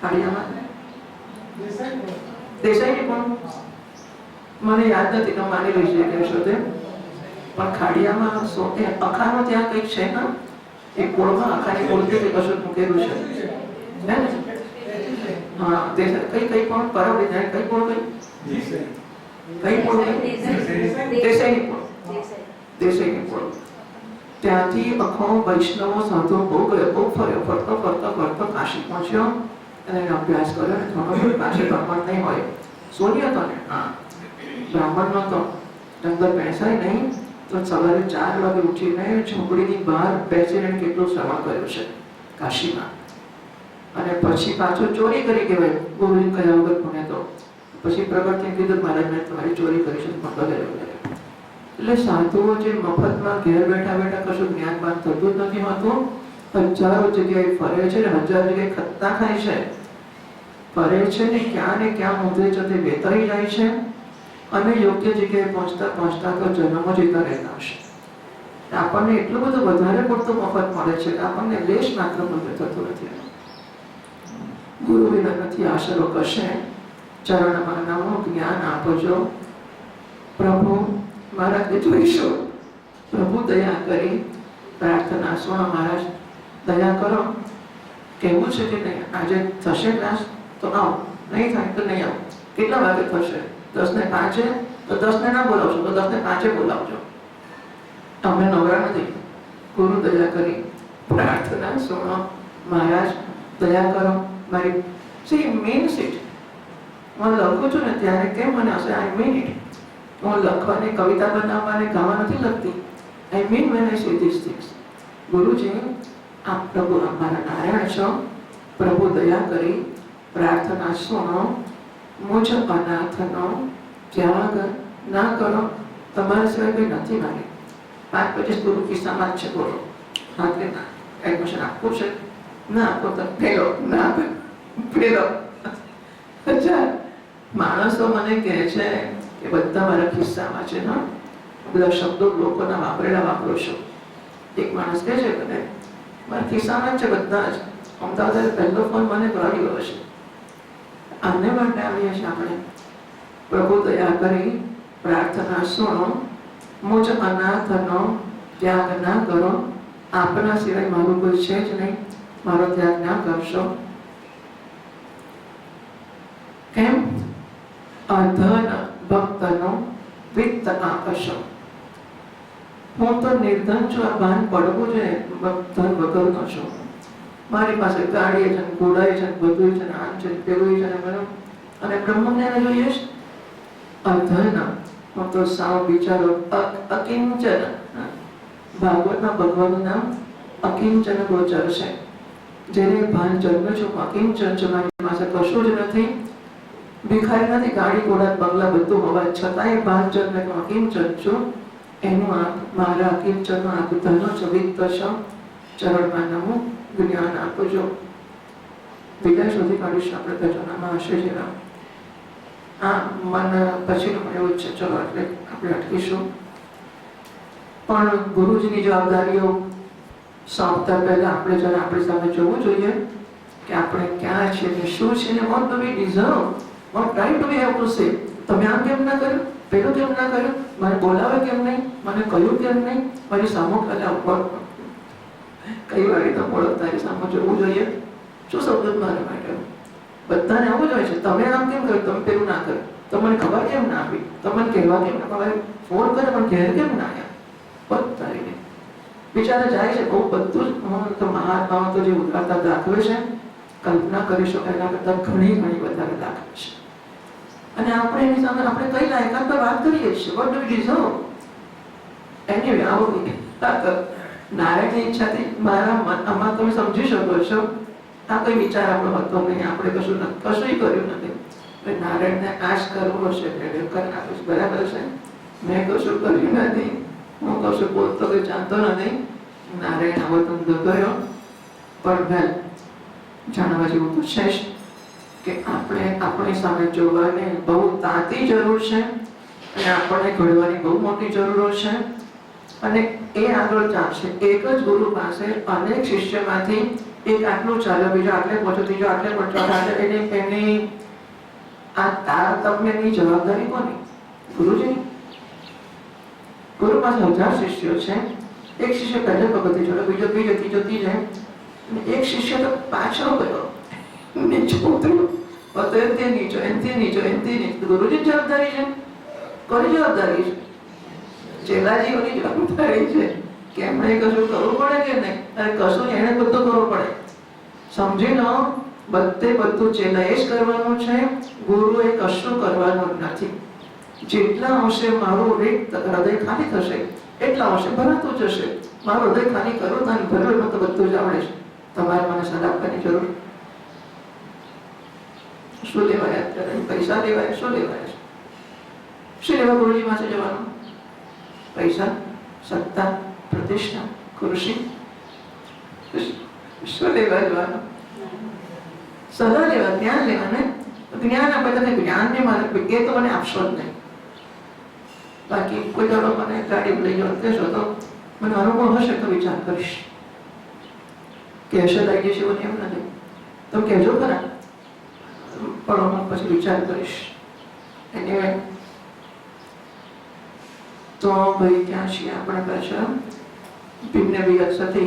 ખાડિયામાં દેસાઈની પોળ મને યાદ નથી તો માની લઈશ કે શોધે. પણ ખાડિયામાં અખાનો ત્યાં કઈક છે ને એ પોળમાં અખાની પોળથી કઈ કશું મૂકેલું છે. હા, કઈ કઈ પણ પરવડી જાય કઈ પોળ કઈ કઈ પોળ દેસાઈની પોળ. દેસાઈની પોળ ત્યાંથી આખો વૈષ્ણવો સાધુ બહુ ગયો, બહુ ફર્યો, ફરતો ફરતો ફરતો કાશી પહોંચ્યો અને એનો અભ્યાસ કર્યો. અને થોડો પાસે ભગવાન નહીં હોય સોની હતો ને. હા, બ્રાહ્મણનો તો અંદર બેસાય નહીં, તો સવારે 4 વાગે ઉઠીને ઝૂંપડીની બહાર બેસીને કેટલું શ્રવણ કર્યું છે કાશીમાં. અને પછી પાછું ચોરી કરી કહેવાય, ગુરુજી કયા વગર ભણે તો. પછી પ્રગટને કીધું, મહારાજ મેં તમારી ચોરી કરી છે, વગેરે વગેરે. એટલે સાધુઓ જે મફતમાં ઘેર બેઠા બેઠા કશું જ્ઞાન બાન થતું જ નથી હોતું. હજારો જગ્યાએ ફરે છે ને હજાર જગ્યાએ ખત્તા ખાય છે, ફરે છે ને ક્યાં ઊંધે જતે વેતાઈ જાય છે. અને યોગ્ય જગ્યાએ પહોંચતા પહોંચતા તો જન્મો જતા રહેતા હશે. આપણને એટલું બધું વધારે પડતું મફત મળે છે કે આપણને લેશ માત્ર મૂલ્ય થતું નથી. ગુરુ વિના નથી આશરો કશે, ચરણમાં નમો જ્ઞાન આપજો. પ્રભુ મહારાજને જોઈશું, પ્રભુ દયા કરી પ્રાર્થના સુનો. મહારાજ દયા કરો, કહેવું છે કે નહીં આજે થશે ક્લાસ તો આવો, નહીં થાય તો નહીં આવો. કેટલા વાગે થશે? 10:05 તો 10 ના બોલાવશો તો 10:05 બોલાવજો. અમે નવરા નથી. ગુરુ દયા કરી પ્રાર્થના સુનો. મહારાજ દયા કરો. મારી મેઇન સીટ હું લખું છું ને ત્યારે કેમ મને હશે આઈ મીન ઇટ. હું લખવાની, કવિતા બનાવવાની, ગાવા નથી લખતી. આઈ મીન વેન આઈ સે ધીસ થિંગ્સ. ગુરુજી આપ પ્રભુ અમારા નારાયણ છો, પ્રભુ દયા કરી પ્રાર્થના સુનો. મુજ અનાથનો ત્યાગ ના કરો, તમારા સિવાય કંઈ નથી મારી. 5-25 ગુરુ કિસ્સામાં જ છે. બોલો હાથે ના એડમિશન આપવું છે, ના આપો તો ફેલો, ના ફેલો. માણસો મને કહે છે કે બધા મારા ખિસ્સામાં છે. હા, બધા શબ્દો લોકોના વાપરેલા વાપરો છો. એક માણસ કહે છે કે મારા ખિસ્સામાં જ છે બધા જ. અમદાવાદ પહેલો ફોન મને કરાવ્યો હશે. આને માટે આવીએ છીએ આપણે. પ્રભુ દયા કરી પ્રાર્થના સુનો. મુજ અનાથનો ત્યાગ ના કરો, આપના સિવાય મારું કોઈ છે જ નહીં, મારો ત્યાગ ના કરશો. કેમ? અધન ભક્તનો વિત્ત આપશો. હું તો નિર્ધન છું, આ ભાન પડવું જોઈએ. ધન વગરનો છું. મારી પાસે ગાડી છે, ઘોડાઈ છે, બધું છે, આમ છે, પેલું છે, અને બ્રહ્મને જોઈએ છે. અધન, હું તો સાવ બિચારો અકિંચન. ભાગવતમાં ભગવાનનું નામ અકિંચન ગોચર છે. જેને ભાન જન્મ છું, અકિંચન છું, મારી પાસે કશું જ નથી, ભિખારી નથી, ગાડી ઘોડા બંગલા બધું હોવા છતાંય ભાન જન્મ હું અકિંચન છું. એનું મારા અકિંચનનું આખું ધન છો, વિત્ત છો. ચરણમાં નમો જ્ઞાન આપજો. વિદાય શોધી કાઢીશું આપણે ભજનામાં હશે જેવા. હા, મન પછીનું એવું જ છે. ચલો એટલે આપણે અટકીશું. પણ ગુરુજીની જવાબદારીઓ સોંપતા પહેલા આપણે જરા આપણી સામે જોવું જોઈએ કે આપણે ક્યાં છીએ ને શું છે ને what do we deserve, what right do we have to say. તમે આમ કેમ ના કર્યું, પેલું કેમ ના કર્યું, મને બોલાવે કેમ નહીં, મને કહ્યું કેમ નહીં, મારી સામો ઉપર કઈ વાળી તો બોલો તારી સામે જોવું જોઈએ. શું શબ્દ મારા માટે બધાને આવું જ હોય છે. તમે આમ કેમ કર્યું, તમે પેલું ના કર્યું, તમને ખબર કેમ ના આપી, તમને કહેવા કેમ ના ખબર, ફોન કરે પણ ઘેર કેમ ના આવ્યા. બધાને બિચારા જાય છે બહુ બધું જ. તો મહાત્માઓ તો જે ઉદારતા દાખવે છે, કલ્પના કરી શકો એના કરતા ઘણી વધારે દાખવે છે. અને આપણે એની સામે આપણે કઈ લાયકાત પર વાત કરીએ છીએ. Vote do we deserve. Anyway આવું નારાયણની ઈચ્છાથી મારા આમાં તમે સમજી શકો છો. આ કોઈ વિચાર આપણો હતો નહીં, આપણે કશું કર્યું નથી. નારાયણને આશ કરવો છે બરાબર છે. મેં કશું કર્યું નથી, હું કશું બોલતો કે જાણતો નથી. નારાયણ આવો ધંધો કર્યો. પણ વેલ જાણવા જેવું તો છે જ કે આપણે આપણી સામે જોવાની બહુ તાતી જરૂર છે અને આપણને ઘડવાની બહુ મોટી જરૂર છે. અને એ આગળ ચાલશે. એક જ ગુરુ પાસે અનેક શિષ્યમાંથી એક આટલું ચાલ્યો, બીજો આટલે પહોંચો, ત્રીજો આટલે પહોંચો. એની આ તારતમ્યની જવાબદારી કોની? ગુરુજીની. ગુરુ પાસે 1000 શિષ્યો છે. એક શિષ્ય પહેલે પગથી ચડ્યો, બીજો ત્રીજો ત્રીજે, એક શિષ્ય તો પાછળ ગયો, નીચે ઉતર્યો, એનથી નીચો, એનથી નીચો, એનથી નીચો. ગુરુજીની જવાબદારી છે, કોની જવાબદારી છે? ચેલાજીઓની જવાબદારી છે કે એમણે કશું કરવું પડે કે નહીં. અને કશું એને બધું કરવું પડે. સમજી લો, બધું ચેલાએ જ કરવાનું છે, ગુરુએ કશું કરવાનું નથી. જેટલા અંશે મારું હૃદય ખાલી થશે એટલા અંશે ભરાતું જશે. મારું હૃદય ખાલી કરો અને ભરેલું તો બધું જ આવડે છે. તમારે મને સલાહ આપવાની જરૂર. શું લેવાય અત્યારે? પૈસા લેવાય? શું લેવાય છે? શું લેવા ગુરુજી પાસે જવાનું? પૈસા, સત્તા, પ્રતિષ્ઠા, ખુરશી? શું લેવા જવાનું? સલાહ લેવા, જ્ઞાન લેવા ને. જ્ઞાન આપે તો જ્ઞાનને મારે એ તો મને આપશો જ નહીં. બાકી કોઈ દાડો મને ગાડી લઈ જવા કહેશો તો મને અનુભવ હશે તો વિચાર કરીશ કે હશે લાગી જશે એવું એમ નથી. તો કહેજો ખરા, પણ હું પછી વિચાર કરીશ. એનીવે તો ભાઈ ક્યાં છીએ આપણે પાછા? ભિન્ન વિયત્સતિ.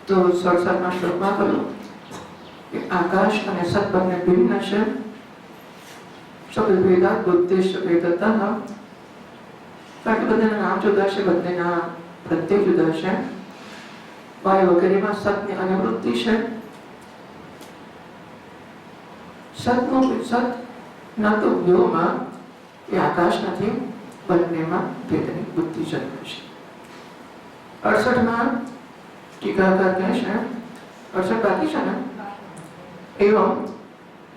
તો 67મા શ્લોકમાં કહ્યું કે આકાશ અને સત બંને ભિન્ન છે. શબ્દભેદાત બુદ્ધિશ્ચ ભેદતઃ. કારણ કે બધાના નામ જુદા છે, બંનેના પ્રત્યય જુદા છે. વાયુ વગેરેમાં સતની અનુવૃત્તિ છે. સતનું સત ના તો વ્યોમાં એ આકાશ નથી, બંનેમાં ભેદની બુદ્ધિ જન્મે છે. 68માં ટીકાકાર કહે છે, 68 બાકી છે ને, એવં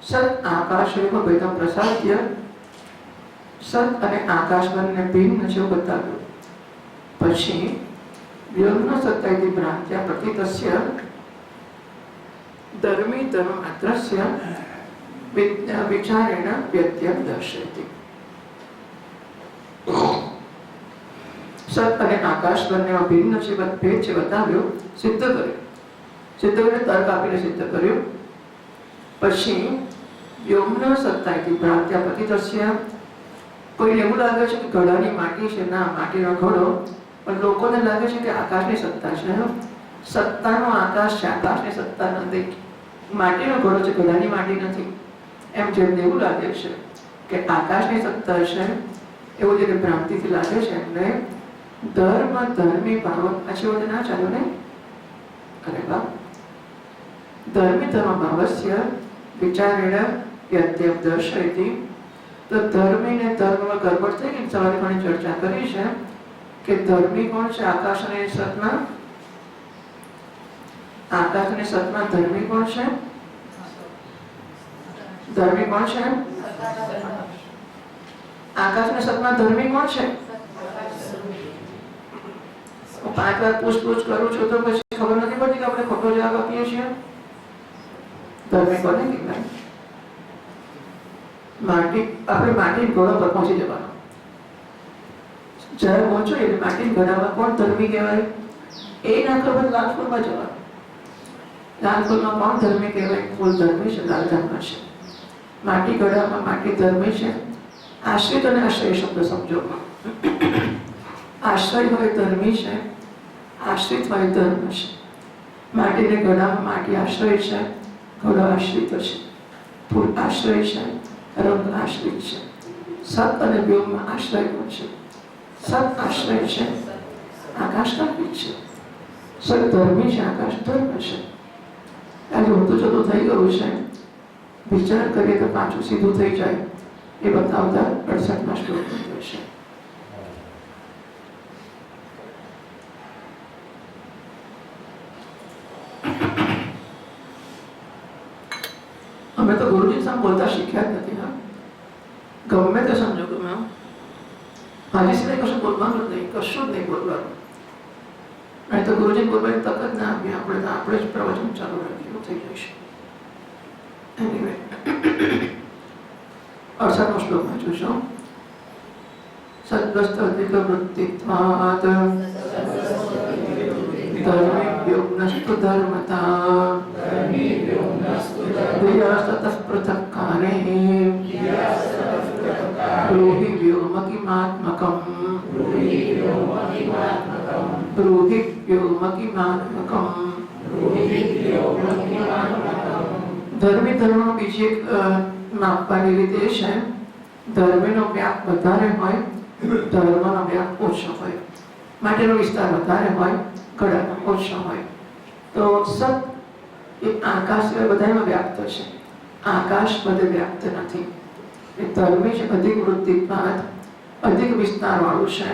સત આકાશેવ ભેદમ પ્રસાદ્ય. સત અને આકાશ બંને ભિન્ન છે બતાવ્યું. પછી વ્યોમ્ન સત્યથી ભ્રાંત્યા પ્રતીતસ્ય ધર્મી ધર્મ માત્રસ્ય વિચારેણ વ્યત્યમ દર્શયતિ. સત અને આકાશ બંનેમાં ભિન્ન છે, ભેદ છે બતાવ્યો, સિદ્ધ કર્યું. સિદ્ધ કરીને તર્ક આપીને સિદ્ધ કર્યું. પછી વ્યોમ્ન સત્તાથી ભ્રાંત્યા પ્રતીતસ્ય. કોઈને એવું લાગે છે કે ઘડાની માટી છે, ના, માટીનો ઘડો, પણ લોકોને લાગે છે કે આકાશની સત્તા છે. સત્તાનો આકાશ છે, આકાશની સત્તા નથી. માટીનો ઘડો છે, ઘડાની માટી નથી. એમ જેમને એવું લાગે છે કે આકાશની સત્તા છે, એવું જેને ભ્રાંતિથી લાગે છે એમને ધર્મ ધર્મી ભાવ. પછી બધે ના ચાલ્યું ને? અરે વાહ. ધર્મી ધર્મ ભાવસ્ય વિચારેણ વ્યત્યમ દર્શયતિ. તો ધર્મી ને ધર્મમાં ગરબડ થઈ ગઈ. સવારે ઘણી ચર્ચા કરી છે કે ધર્મી કોણ છે? આકાશ અને સતમાં. આકાશ અને સતમાં ધર્મી કોણ છે? ધર્મી કોણ છે? આકાશ અને સતમાં ધર્મી કોણ છે? હું 5 વાર પૂછપૂછ કરું છું તો પછી ખબર નથી પડતી કે આપણે ખોટો જવાબ આપીએ છીએ. ધર્મી કોને કહેવાય? આપણે માટી ઘોડો પર પહોંચી જવાનો. જ્યારે પહોંચો એટલે માટી ઘોડામાં કોણ ધર્મી કહેવાય? એ ના ખબર લાલપુરમાં જવાનું. લાલપુરમાં કોણ ધર્મી કહેવાય? ફૂલ ધર્મી છે, લાલધામમાં છે. માટી ઘડામાં માટી ધર્મી છે. આશ્રિત અને આશ્રય શબ્દ સમજો. આશ્રય હોય ધર્મી છે, આશ્રિત હોય ધર્મ છે. માટીને ઘડામાં માટી આશ્રય છે, ઘોડો આશ્રિત છે. ફૂલ આશ્રય છે, રંગ આશ્રિત છે. સત અને વ્યોમમાં આશ્રય પણ છે. સત આશ્રય છે, આકાશ કલ્પિત છે. સત ધર્મી છે, આકાશ ધર્મ છે. આજે ઊંધું જતું થઈ ગયું છે. વિચાર કરીએ તો પાછું સીધું થઈ જાય એ બતાવતા 68મા શ્લોક છે. અમે તો ગુરુજી સામે બોલતા શીખ્યા જ નથી. હા, ગમે તે સંજોગોમાં મારી સિવાય કશું બોલવાનું જ નહીં, કશું જ નહીં બોલવાનું. નહીં તો ગુરુજી બોલવાની તક જ ના આપી. આપણે જ પ્રવચન ચાલુ રાખીએ, એવું થઈ જશે. એનીવે 68મો શ્લોકમાં જોશો. સદ્વસ્ત અધિક વૃત્તિત્વાત ધર્મેભ્યોગ્નસ્તુ ધર્મતા ધ્યેયસ્તતઃ પૃથક્કારે બ્રૂહિ વ્યોમકિમાત્મકં બ્રૂહિ વ્યોમકિમાત્મકં. ધર્મી ધર્મનો બીજી એક માપવાની રીતે છે. ધર્મીનો વ્યાપ વધારે હોય, ધર્મનો વ્યાપ ઓછો હોય. માટેનો વિસ્તાર વધારે હોય, ઘડાનો ઓછો હોય. તો સત એ આકાશ સિવાય બધામાં વ્યાપ્ત છે. આકાશ બધે વ્યાપ્ત નથી. એ ધર્મી છે અધિક વૃત્તિપાત, અધિક વિસ્તારવાળું છે,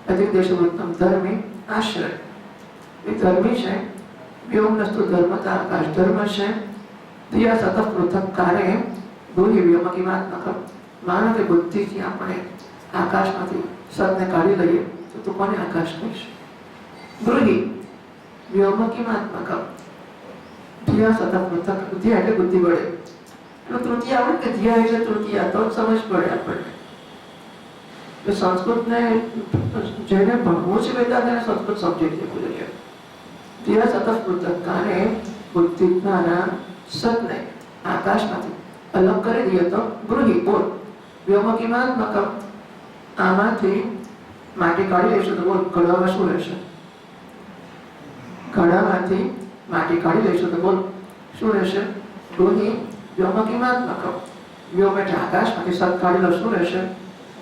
અધિક દેશવૃત્તમ ધર્મી આશ્રય. એ ધર્મી છે, વ્યોમનસ્તુ ધર્મતા આકાશ ધર્મ છે, દિયા સતત પૃથક કારે ભૂલી વ્યોમકીમાત્મક. માનો કે બુદ્ધિથી આપણે આકાશમાંથી સતને કાઢી લઈએ તો તું કોને આકાશ કહીશ? ગૃહી વ્યોમકીમાત્મક. દિયા સતત પૃથક. બુદ્ધિ એટલે બુદ્ધિ વડે. એટલે તૃતીય આવડે કે દિયા એટલે તૃતીય, તો સમજ પડે આપણને. સંસ્કૃતને જેને ભણવું છે વેદાંત એને સંસ્કૃત સબ્જેક્ટ લેવું જોઈએ. દિયા સતત પૃથક કારે બુદ્ધિ દ્વારા સતને આકાશમાંથી અલગ કરી દઈએ તો ગૃહી બોલ વ્યોમકીમાત્મક. આમાંથી માટી કાઢી લઈશું તો બોલ ઘડામાં શું રહેશે? ઘડામાંથી માટી કાઢી લઈશું તો બોલ શું રહેશે? ગૃહી વ્યોમકીમાત્મક. વ્યોમ એટલે આકાશમાંથી સત કાઢી લો શું રહેશે?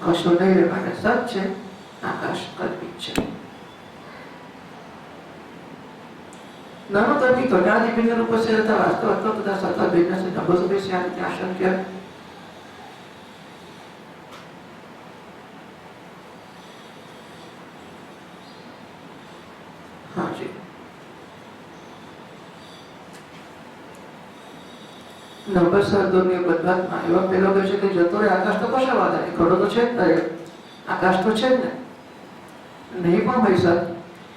કશું નહીં રહે. માટે સત છે, આકાશ કલ્પિત છે. નાનો તર્કી ઘટાદી ભિન્ન રૂપસ્ય તથા વાસ્તવત્વ તથા સતત ભિન્નસ્ય નભોસદેશ્ય આશંક્ય. હાજી નંબર સરદોની બદલાતમાં એવા પેલો કહે છે કે જતો રે આકાશ તો કશા વાદા નહીં, ઘડો તો છે જ ને, આકાશ તો છે જ ને, નહીં પણ હોય સત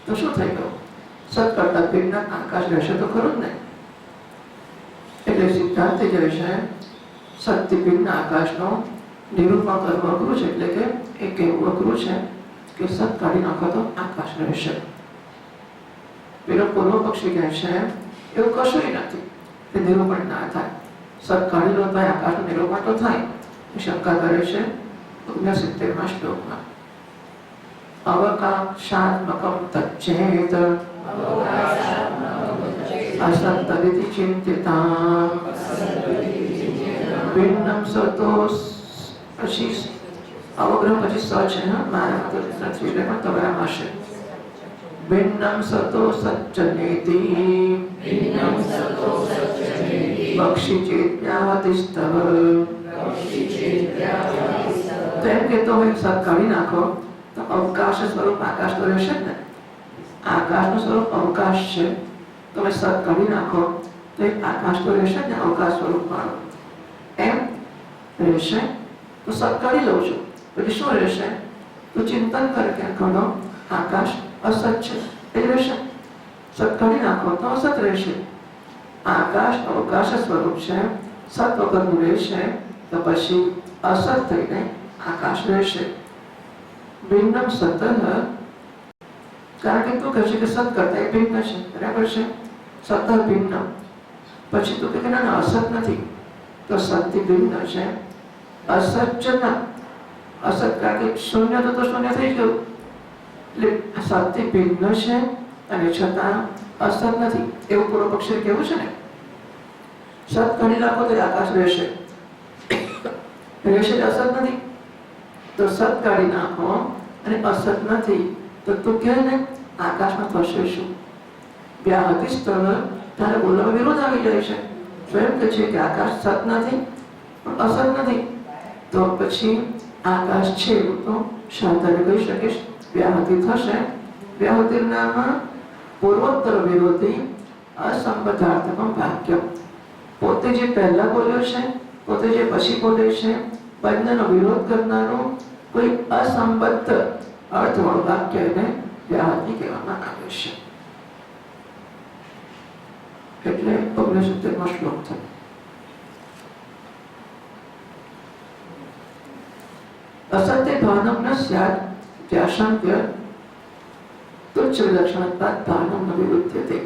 તો શું થઈ ગયું? સત કરતા ભિન્ન આકાશ રહેશે તો ખરું જ ને. એટલે સિદ્ધાંત જે છે સત્ય ભિન્ન આકાશનો નિરૂપણ કરવું અઘરું છે. એટલે કે એ કહેવું અઘરું છે કે સત કાઢી નાખો તો આકાશ રહેશે. પેલો પૂર્વ પક્ષી કહે છે એવું કશું નથી, એ નિરૂપણ ના થાય. સત કાઢી લો તો આકાશનું નિરૂપણ તો થાય. શંકા કરે છે 69મા શ્લોકમાં. અવકાશાત્મકમ તચ્ચેત અસત્તદિતિ ચિંતિતામ ભિન્નમ સતો. પછી અવગ્રહ પછી સ છે, મારા તો નથી એટલે પણ તમારામાં છે. ભિન્નમ સતો સચ્ચનેતિ બક્ષી ચેત્યાવતિસ્તવ. તેમ કહેતો હોય સત કાઢી નાખો તો અવકાશ સ્વરૂપ આકાશ તો રહેશે જ ને. આકાશનું સ્વરૂપ અવકાશ છે. તમે સત કાઢી નાખો તો એક આકાશ તો રહેશે ને અવકાશ સ્વરૂપ વાળો. એમ રહેશે તો સત કાઢી લઉં છું પછી શું રહેશે? તો ચિંતન કરે કે ઘણો આકાશ અસત છે એ રહેશે. સત કાઢી નાખો તો અસત રહેશે. આકાશ અવકાશ સ્વરૂપ છે, સત વગરનું રહેશે તો પછી અસત થઈને આકાશ રહેશે. ભિન્નમ સત, કારણ કે તું કહે છે કે સત કરતા એ ભિન્ન છે, બરાબર છે. સત ભિન્ન પછી તું કે ના અસત નથી, તો સત્ય ભિન્ન છે, અસત જ ના. અસત કારણ કે શૂન્ય તો શૂન્ય થઈ ગયું. એટલે સત્ય ભિન્ન છે અને છતાં અસત નથી એવું પૂર્વ પક્ષે કેવું છે ને. સત કાઢી નાખો તો આકાશ રહેશે, રહેશે અસત નથી. તો સત કાઢી નાખો અને અસત નથી તો તું કહે ને આકાશમાં થશે શું? વ્યાહતિ સ્તવ. તારે બોલવામાં વિરોધ આવી જાય છે. સ્વયં કહે છે કે આકાશ સત નથી પણ અસત નથી, તો પછી આકાશ છે એવું તો શાંતાને કહી શકીશ. વ્યાહતિ થશે. વ્યાહતિર્નામ પૂર્વોત્તર વિરોધી અસંબદ્ધાર્થકમ વાક્ય. પોતે જે પહેલા બોલ્યો છે, પોતે જે પછી બોલે છે, બંનેનો વિરોધ કરનારો કોઈ અસંબદ્ધ અર્થવાળું વાક્ય એને વ્યાહતિ કહેવામાં આવે છે. એટલે 69મો શ્લોક થયો. असत्य भानम न स्यात् त्याशंक्य तुच्छ विलक्षणत्वात् भानम न विरुध्यते.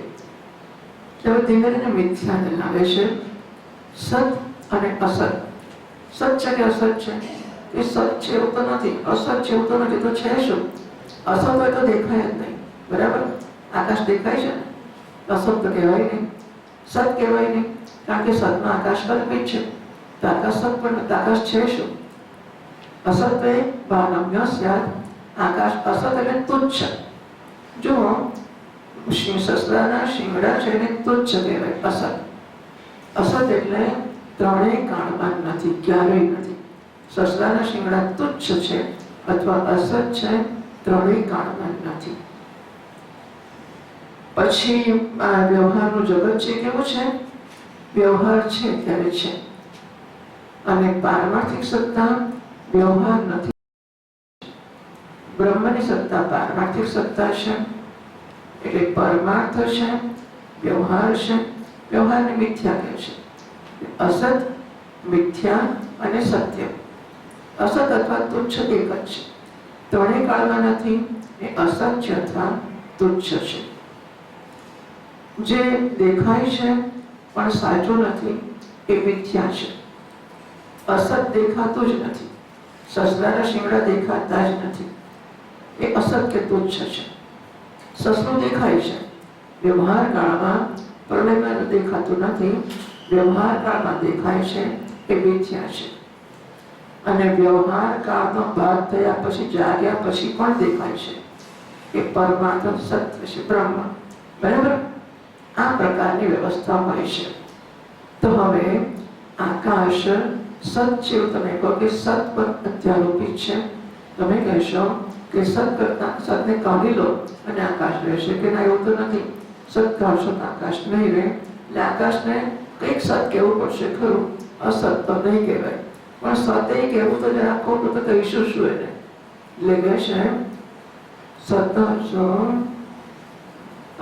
હવે ધીમે ધીમે મિથ્યાને લાવે છે. સત અને અસત. સત છે કે અસત છે? એ સત છે એવું તો નથી, અસત છે એવું તો નથી, તો છે શું? અસત હોય તો દેખાય જ નહીં, બરાબર. આકાશ દેખાય છે ને, અસત તો કહેવાય નહીં, સત કહેવાય નહીં, કારણ કે સતમાં આકાશ કલ્પિત છે. તો આકાશ સત પણ આકાશ છે શું? અસત્ય ભાનમ્ય સ્યાत्. આકાશ અસત એટલે તુચ્છ. જો સસલાના શિંગડા છે એને તુચ્છ કહેવાય, અસત. અસત એટલે ત્રણેય કાળમાં નથી, ક્યારેય નથી. સસલાના શિંગડા તુચ્છ છે અથવા અસત છે, ત્રણેય કાળમાં નથી. પછી આ વ્યવહારનું જગત છે કેવું છે? વ્યવહાર છે ત્યારે છે, અને પારમાર્થિક સત્તા વ્યવહાર નથી. બ્રહ્મની સત્તા પારમાર્થિક સત્તા છે, એટલે પરમાર્થ છે, વ્યવહાર છે. વ્યવહારને મિથ્યા કહે છે. અસત, મિથ્યા અને સત્ય. અસત અથવા તુચ્છ એક જ છે, ત્રણેય કાળમાં નથી. એ અસત્ય અથવા તુચ્છ છે. જે દેખાય છે પણ સાચું નથી એ મિથ્યા છે. અસત દેખાતું જ નથી, સસલાના શિંગડા દેખાતા જ નથી, એ અસત્ય તુચ્છ છે. સસલું દેખાય છે, વ્યવહાર કાળમાં પ્રલયમાં દેખાતું નથી, વ્યવહાર કાળમાં દેખાય છે, એ મિથ્યા છે. અને વ્યવહાર કાળનો બાદ થયા પછી જાગ્યા પછી પણ દેખાય છે, એ પરમાર્થ સત્ય છે, બ્રહ્મ. બરાબર? આ પ્રકારની વ્યવસ્થા હોય છે. તો હવે આકાશ સત છે એવું તમે કહો કે સત પર અધ્યારોપિત છે. તમે કહેશો કે સત કરતા સતને કાઢી લો અને આકાશ રહેશે, કે ના, એવું તો નથી. સત કાઢશો તો આકાશ નહીં રહે, એટલે આકાશને કંઈક સત કહેવું પડશે ખરું, અસત તો નહીં કહેવાય. પણ સતે કહેવું તો જરા ખોટું, તો કહીશું શું એને? એટલે કહે છે સત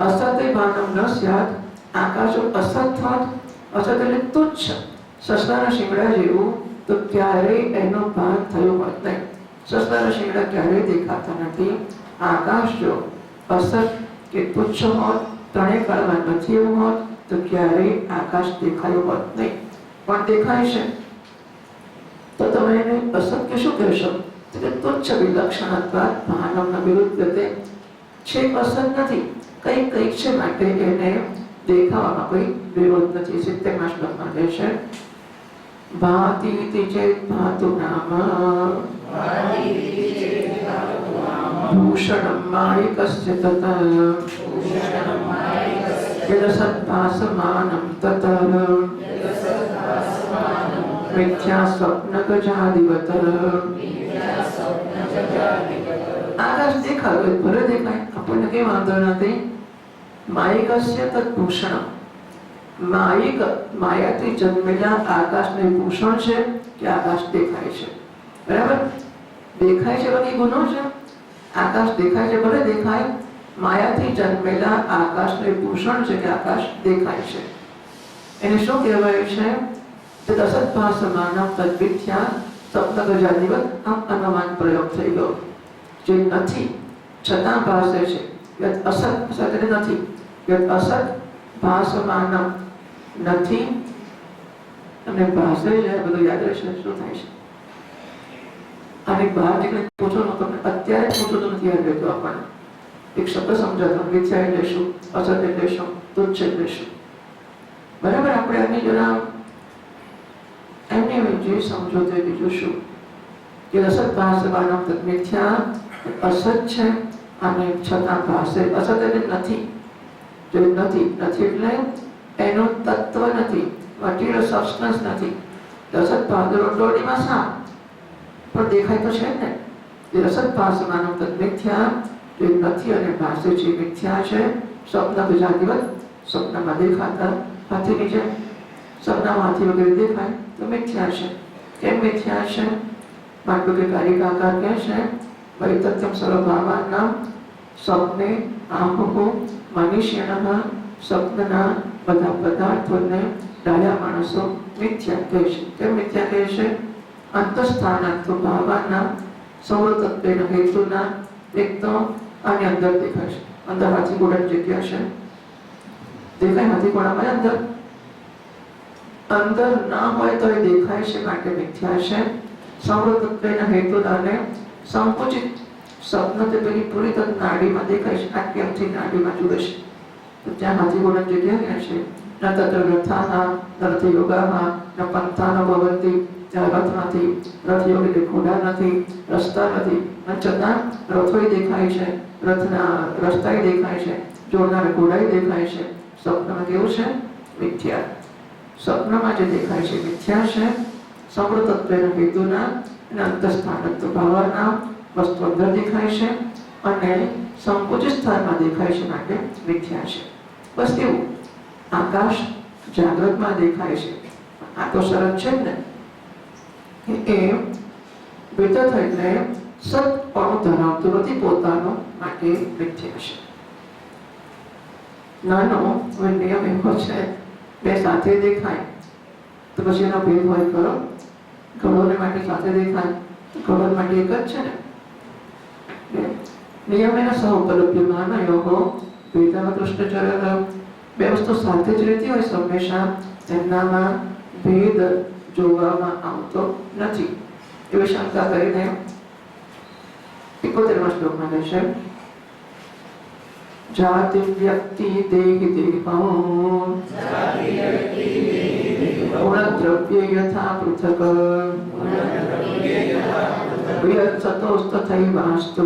અસતે માનવ ન સ્યાત. આકાશો અસત હોત, અસત એટલે તુચ્છ, સસલાના શિંગડા જેવું, તો ક્યારેય એનો ભાન થયો હોત નહીં. સસલાના શિંગડા ક્યારેય દેખાતા નથી. આકાશ જો અસત કે તુચ્છ હોત, ત્રણેય કાળમાં નથી એવું હોત, તો ક્યારેય આકાશ દેખાયું હોત નહીં. પણ દેખાય છે, તો તમે એને અસત કે શું કહેશો? તો તુચ્છ વિલક્ષણત્વાદ મહાનવના વિરુદ્ધ છે, અસત નથી, કંઈક કંઈક છે, માટે એને દેખાવામાં કોઈ વિરોધ નથી. 70મા શ્લોકમાં કહે છે ભાતિ ચેત ભાતુ નામ ભૂષણમ માયિકસ્ય તત યદસદ્ભાસમાનમ તત મિથ્યા સ્વપ્નગજાદિવત. આકાશ દેખાય, ભલે દેખાય, આપણને કઈ વાંધો નથી. માયિકસ્ય તદ્ભૂષણ. માયિક, માયાથી જન્મેલા આકાશને ભૂષણ છે કે આકાશ દેખાય છે. બરાબર? દેખાય છે બાકી ગુનો છે? આકાશ દેખાય છે, ભલે દેખાય. માયાથી જન્મેલા આકાશને ભૂષણ છે કે આકાશ દેખાય છે. એને શું કહેવાય છે? તદસદ્ભાસમાનમ તદ્મિથ્યા સ્વપ્નગજાદિવત. આમ અનુમાન પ્રયોગ થઈ ગયો. જે નથી છતાં ભાસે છે, યદ અસત, અસત એટલે નથી, યદ અસત ભાસમાનમ, નથી અને ભાસે છે, બધું યાદ રહેશે. શું થાય છે? આની બહાર નીકળી પૂછો ને, તમને અત્યારે પૂછો તો નથી યાદ રહેતું આપણને. એક શબ્દ સમજાતો, મિથ્યા લેશું, અસત લેશું, તુચ્છ લેશું. બરાબર? આપણે આની જરા એમને જે સમજો તે બીજું શું કે અસત ભાસમાનમ તદ્મિથ્યા, અસત છે અને છતાં ભાસે. અસત એટલે નથી, જો નથી, નથી એટલે એનું તત્વ નથી, મટીરિયલ સબસ્ટન્સ નથી. અસત ભાસ રોટોડીમાં સાપ પણ દેખાય તો છે ને. એ અસત ભાસમાનમ તદ્મિથ્યા, જે નથી અને ભાસે છે, મિથ્યા છે. સ્વપ્ન ગજાદિવત, સ્વપ્નમાં દેખાતા હાથીની જેમ, સપનામાં હાથી વગેરે દેખાય તો મિથ્યા છે. કેમ મિથ્યા છે? માટે કે કારિકાકાર કહે છે વૈતથ્યમ સર્વભાવાનામ સ્વપ્ને આહુહુ મનુષ્યનઃ. સ્વપ્નના બધા પદાર્થોને ડાયા માણસો મિથ્યા કહે છે. કેમ મિથ્યા કહે છે? અંતઃસ્થાનાત્વ ભાવાના સૌરતત્વેન હેતુના. એક તો આની અંદર દેખાય છે, અંદર હાથી ઘોડાની જગ્યા છે, દેખાય હાથી ઘોડામાં અંદર, અંદર ના હોય તો એ દેખાય છે, માટે મિથ્યા છે. સૌરતત્વેના હેતુનાને સંકુચિત. સ્વપ્ન તે પેલી પૂરી તક નાડીમાં દેખાય છે, આટલી નાડીમાં જુએ છે, તો ત્યાં હાથી ઘોડાની જગ્યા ક્યાં છે? ન તત્ર રથાના, ન રથ યોગામાં, ન પંથાનો ભવંતી. ત્યાં રથ નથી, રથ યોગ એટલે ઘોડા નથી, રસ્તા નથી, છતાં રથોય દેખાય છે, રથના રસ્તાય દેખાય છે, જોડનાર ઘોડાય દેખાય છે. સ્વપ્નમાં કેવું છે? મિથ્યા. સ્વપ્નમાં જે દેખાય છે મિથ્યા છે. સમ્રતત્વેના હેતુના, અને અંતઃસ્થાન તો બહારના વસ્તુ અંદર દેખાય છે અને સંકોચ સ્થાનમાં દેખાય છે માટે મિથ્યા છે. બસ એવું આકાશ જાગ્રતમાં દેખાય છે. આ તો શરત છે ને એ વિતત એટલે સત્પણું ધરાવતું નથી પોતાનો માટે મિથ્યા છે. નાનો નિયમ એવો છે બે સાથે દેખાય તો પછી એનો ભેદ હોય ખરો? ઘડોને માટે સાથે દેખાય ઘડો માટે એક જ છે ને. નિયમેન સહ ઉપલબ્ધમાન યોગો વેદન દૃષ્ટચર્ય બે વસ્તુ સાથે જ રહેતી હોય હંમેશા તેમનામાં ભેદ જોવામાં આવતો નથી એવી શંકા કરીને 71મા શ્લોકમાં કહે છે જાતિ વ્યક્તિ દેહી દેહો ગુણદ્રવ્ય યથા પૃથક તથૈવાસ્તુ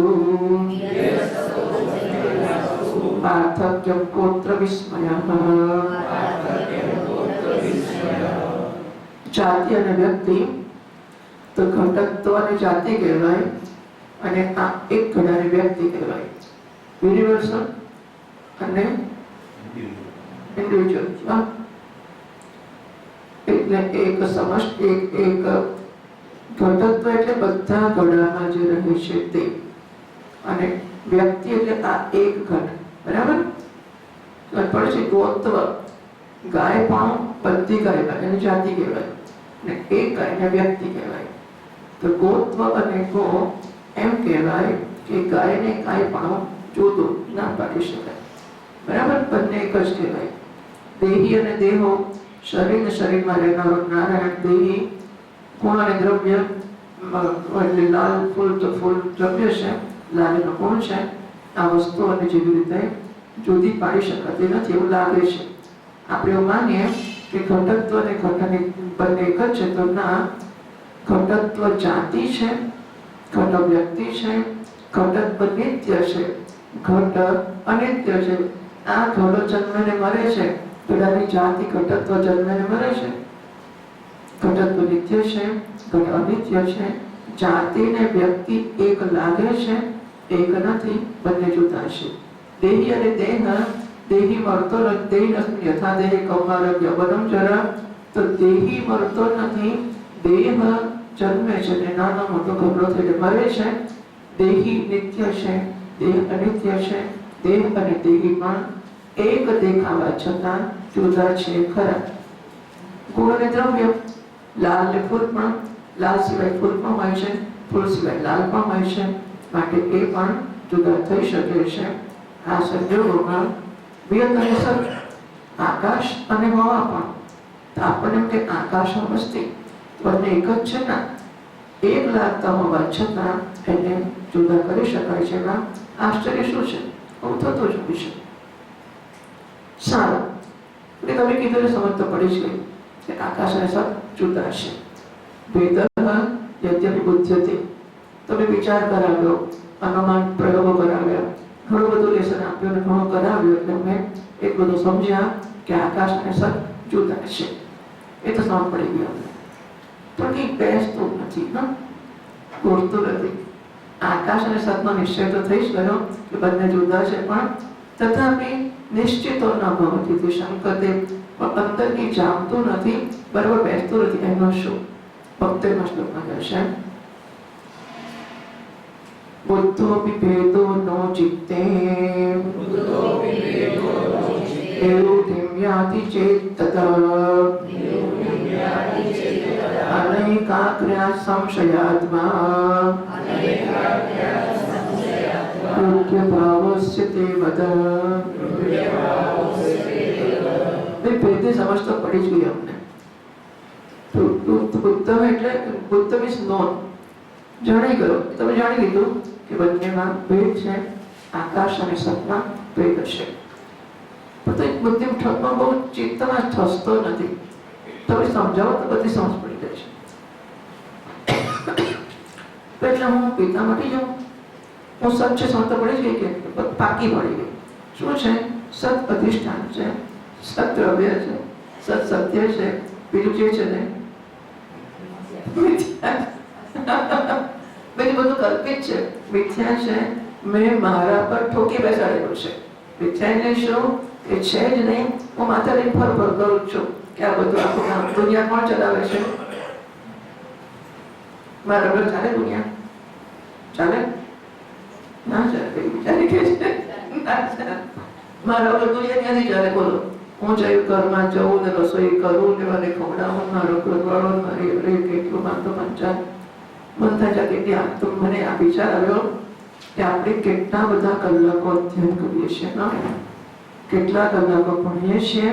પાર્થક્યં ગોત્ર વિસ્મયઃ. જાતિ અને વ્યક્તિ તો ઘટકત્વ અને જાતિ કહેવાય અને આ એક ઘડાની વ્યક્તિ કહેવાય. યુનિવર્સલ અને ઇન્ડિવિજ્યુઅલ એટલે એક સમષ્ટિ એક ઘટકત્વ એટલે બધા ઘડામાં જે રહે છે તે અને વ્યક્તિ એટલે આ એક ઘટ. બરાબર? પણ છે ગોત્વ ગાય પણ બધી ગાય એને જાતિ કહેવાય ને એક ગાયને વ્યક્તિ કહેવાય. તો ગોત્વ અને ગો એમ કહેવાય કે ગાયને ગાય પણ જુદું ના પાડી શકાય. બરાબર? બંને એક જ કહેવાય. દેહી અને દેહો શરીર ને શરીરમાં રહેનારો નારાયણ દેહી ગુણ અને દ્રવ્ય એટલે લાલ ફૂલ તો ફૂલ દ્રવ્ય છે લાલનો ગુણ છે. આ વસ્તુઓને જેવી રીતે જુદી પાડી શકાતી નથી એવું લાગે છે. આપણે એવું માનીએ કે ઘટકત્વ અને ઘટની બંને એક જ છે તો ના, ઘટકત્વ જાતિ છે, ઘટ વ્યક્તિ છે, ઘટક નિત્ય છે, ઘટ અનિત્ય છે. આ ઘડો જન્મને મરે છે ઘડાની જાતિ ઘટકત્વ જન્મને મરે છે. ઘટકત્વ નિત્ય છે, ઘટ અનિત્ય છે. જાતિ ને વ્યક્તિ એક લાગે છે એક નથી, બંને જુદા છે. દેહી અને દેહ દેહી મળતો દેહી નથી યથા દેહી કૌમારગ્ય બનમ જરા તો દેહી મળતો નથી દેહ જન્મે છે ને નાનો મોટો ગભરો થઈને મરે છે. દેહી નિત્ય છે, દેહ અનિત્ય છે. દેહ અને દેહી પણ એક દેખાવા છતાં જુદા છે ખરા. ગુણ અને દ્રવ્ય લાલ ને ફૂલ પણ લાલ સિવાય ફૂલ પણ હોય છે, ફૂલ સિવાય લાલ પણ હોય છે માટે એ પણ જુદા થઈ શકે છે. આ સંજોગોમાં વિયત અને સત આકાશ અને હવા પણ તો આપણને કે આકાશ વસ્તી બંને એક જ છે ને એક લાગતા હોવા છતાં એને જુદા કરી શકાય છે. એમાં આશ્ચર્ય શું છે? આવું થતું જ હોય છે. સારું એટલે તમે કીધું સમજ તો પડી જ ગઈ કે આકાશ અને સત જુદા છે. વેદ યદ્યપિ બુદ્ધ્યતે તમે વિચાર કરાવ્યો, અનુમાન પ્રયોગો કરાવ્યા, ઘણું બધું લેસન આપ્યું અને ઘણું કરાવ્યું એટલે મેં એટલું બધું સમજ્યા કે આકાશ અને સત જુદા છે. એ તો સમજ પડી ગઈ અમને. પણ કંઈ બેસતું નથી, ગોળતું નથી. આકાશ અને સતનો નિશ્ચય તો થઈ જ ગયો કે બંને જુદા છે પણ તથાપિ નિશ્ચિતો ન ભવતી શંકતે અંદરથી જામતું નથી, બરાબર બેસતું નથી. એનો શું? 72મા શ્લોકમાં કહેશે બુદ્ધોપી ભેદો નો ચિત્તે નિરૂઢિમ યાતિ ચેત તતઃ અનૈકાગ્ર્યા સંશયાત્મા કૃત્ય ભાવસ્ય તે વદ. ભેદની સમજ તો પડી જ ગઈ અમને. બુદ્ધ એટલે બુદ્ધ મીન્સ નોન, જાણી ગયો. તમે જાણી લીધું કે બંનેમાં ભેદ છે, આકાશ અને સતમાં ભેદ છે. પણ બુદ્ધિ ઠપમાં બહુ ચિત્તમાં થસતો નથી. તમે સમજાવો તો બધી સમજ પડી જાય છે. એટલે હું પિતા મટી જાઉં, હું સત છે સમજ તો પડી જ ગઈ કે પાકી પડી ગઈ. શું છે? સત અધિષ્ઠાન છે, સત દ્રવ્ય છે, સત સત્ય છે, બીજું જે છે ને બધું કલ્પિત છે, મિથ્યા છે. મેં મારા પર ઠોકી બેસાડેલું છે. મિથ્યા એટલે શું? એ છે જ નહીં. હું માથાની ફર કરું છું કે આ બધું આખું દુનિયા કોણ ચલાવે છે? મારા પર ચાલે દુનિયા? ચાલે ના ચાલે? વિચારી કે છે ના ચાલે. મારા પર દુનિયા ક્યાંથી ચાલે? બોલો. હું જઈ ઘરમાં જવું ને રસોઈ કરું ને મને ખવડાવું, મારો ઘરવાળો મારી કેટલું માનતો પંચાયત મન થાય છે. કેટલી આમ તો મને આ વિચાર આવ્યો કે આપણે કેટલા બધા કલાકો અધ્યયન કરીએ છીએ, કેટલા કલાકો ભણીએ છીએ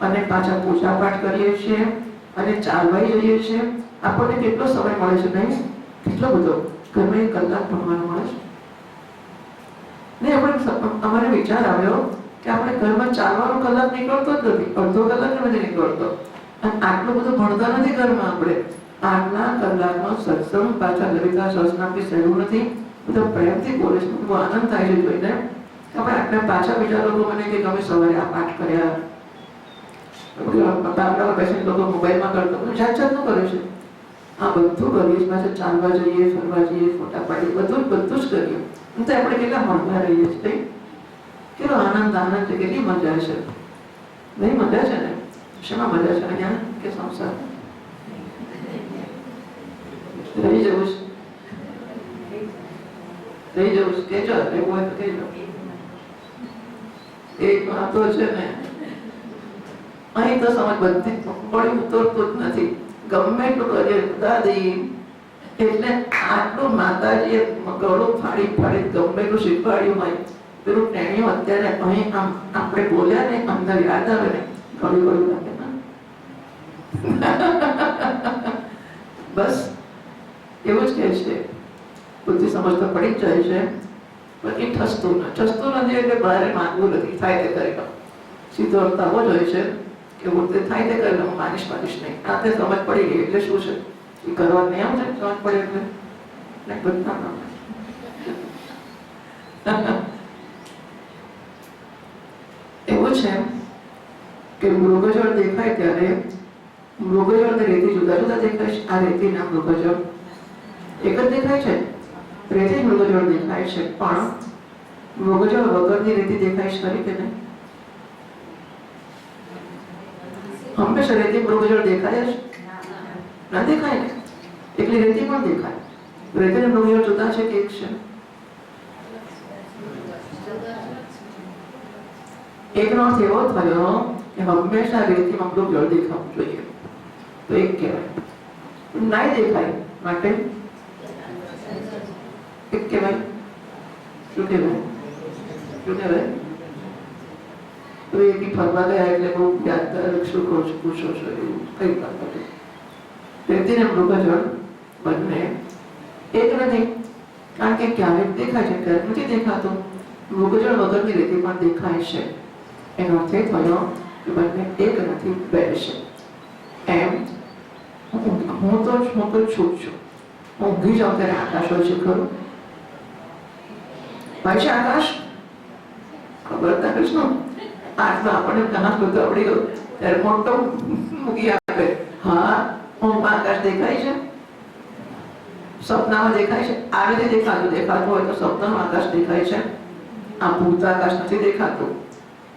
અને પાછા પૂજા પાઠ કરીએ છીએ અને ચાલવાઈ જઈએ છીએ. આપણને કેટલો સમય મળે છે? નહીં કેટલો બધો. ઘરમાં 1 કલાક ભણવાનો મળે છે ને. આપણે અમારે વિચાર આવ્યો કે આપણે ઘરમાં ચાલવાનો કલાક નીકળતો જ નથી, અડધો કલાક નથી નીકળતો, અને આટલું બધું ભણતા નથી ઘરમાં આપણે. આટલા કલાકનો સત્સંગ પાછા લલિતા સહસ્રનામથી સહેલું નથી. બધા પ્રેમથી બોલે છે, બહુ આનંદ થાય છે જોઈને. આપણે આટલા પાછા બીજા લોકો મને કે તમે સવારે આ પાઠ કર્યા, બાપડા બેસીને લોકો મોબાઈલમાં કરતો જાત જાતનું કરે છે. આ બધું કરીએ પાછા ચાલવા જઈએ, ફરવા જઈએ, ફોટા પાડીએ, બધું જ કરીએ. તો આપણે કેટલા મળવા રહીએ છીએ, કેટલો આનંદ છે, કેટલી મજા છે. નહીં મજા છે ને? શેમાં મજા છે? અહીંયા કે સંસાર રહી જવું છે, રહી જવું છે. કેજો એવું હોય તો કેજો. એક વાતો છે ને, અહીં તો સમજ બધી પડી ઉતરતું જ નથી. ગમે એટલું કરીએ દાદી એટલે આટલું માતાજીએ ગળું ફાડી ગમે એટલું શીખવાડ્યું હોય, પેલું ટેણીઓ અત્યારે અહીં આમ આપણે બોલ્યા ને અંદર યાદ આવે ને, ગળું લાગે ને. બસ એવું જ કહે છે. બુદ્ધિ સમજ તો પડી જ જાય છે, પણ એ ઠસતું નથી. એટલે બહાર માંગવું નથી. થાય તે કરી લો. સીધો અર્થ આવો જ હોય છે કે પોતે થાય તે કરી લો, માનીશ નહીં. આ તે સમજ પડી ગઈ એટલે શું છે? એ કરવા નહીં આમ છે, સમજ પડે એટલે બધા એવું છે કે મૃગજળ દેખાય ત્યારે મૃગજળ ને રેતી જુદા જુદા દેખાય છે. આ રેતી ના મૃગજળ એક જ દેખાય છે. રેતી મૃગજળ દેખાય છે, પણ મૃગજળ વગરની રેતી દેખાય છે ખરી કે નહીં? હંમેશા રેતી મૃગજળ દેખાય જ ના દેખાય ને? એટલી રેતી પણ દેખાય. રેતી અને મૃગજળ જુદા છે કે એક છે? એકનો અર્થ એવો થયો કે હંમેશા રેતીમાં મૃગજળ દેખાવું જોઈએ, તો એક કહેવાય. નાય દેખાય માટે એક કહેવાય. શું કહેવાય? તો એક ફરવા ગયા એટલે બહુ યાદગાર શું કહો છો, પૂછો છો, એવું કઈ વાત નથી. રેતી ને મૃગજળ બંને એક નથી, કારણ કે ક્યારેક દેખાય છે, ક્યારેક નથી દેખાતું. મૃગજળ વગરની રેતી પણ દેખાય છે. એનો અર્થ એ થયો કે બંને એક નથી, બે છે. એમ હું તો છું. હું ઊંઘી જાઉં ત્યારે આકાશ હોય છે ખરું? ભાઈ છે આકાશ? ખબર તને શું? આટલું આપણને ઘણા બધું આવડી ગયું ત્યારે મોટો મૂકી આપે. હા, ઊંઘમાં આકાશ દેખાય છે, સપનામાં દેખાય છે. આ રીતે દેખાતું હોય તો સપનાનું આકાશ દેખાય છે. આ ભૂત આકાશ નથી દેખાતું.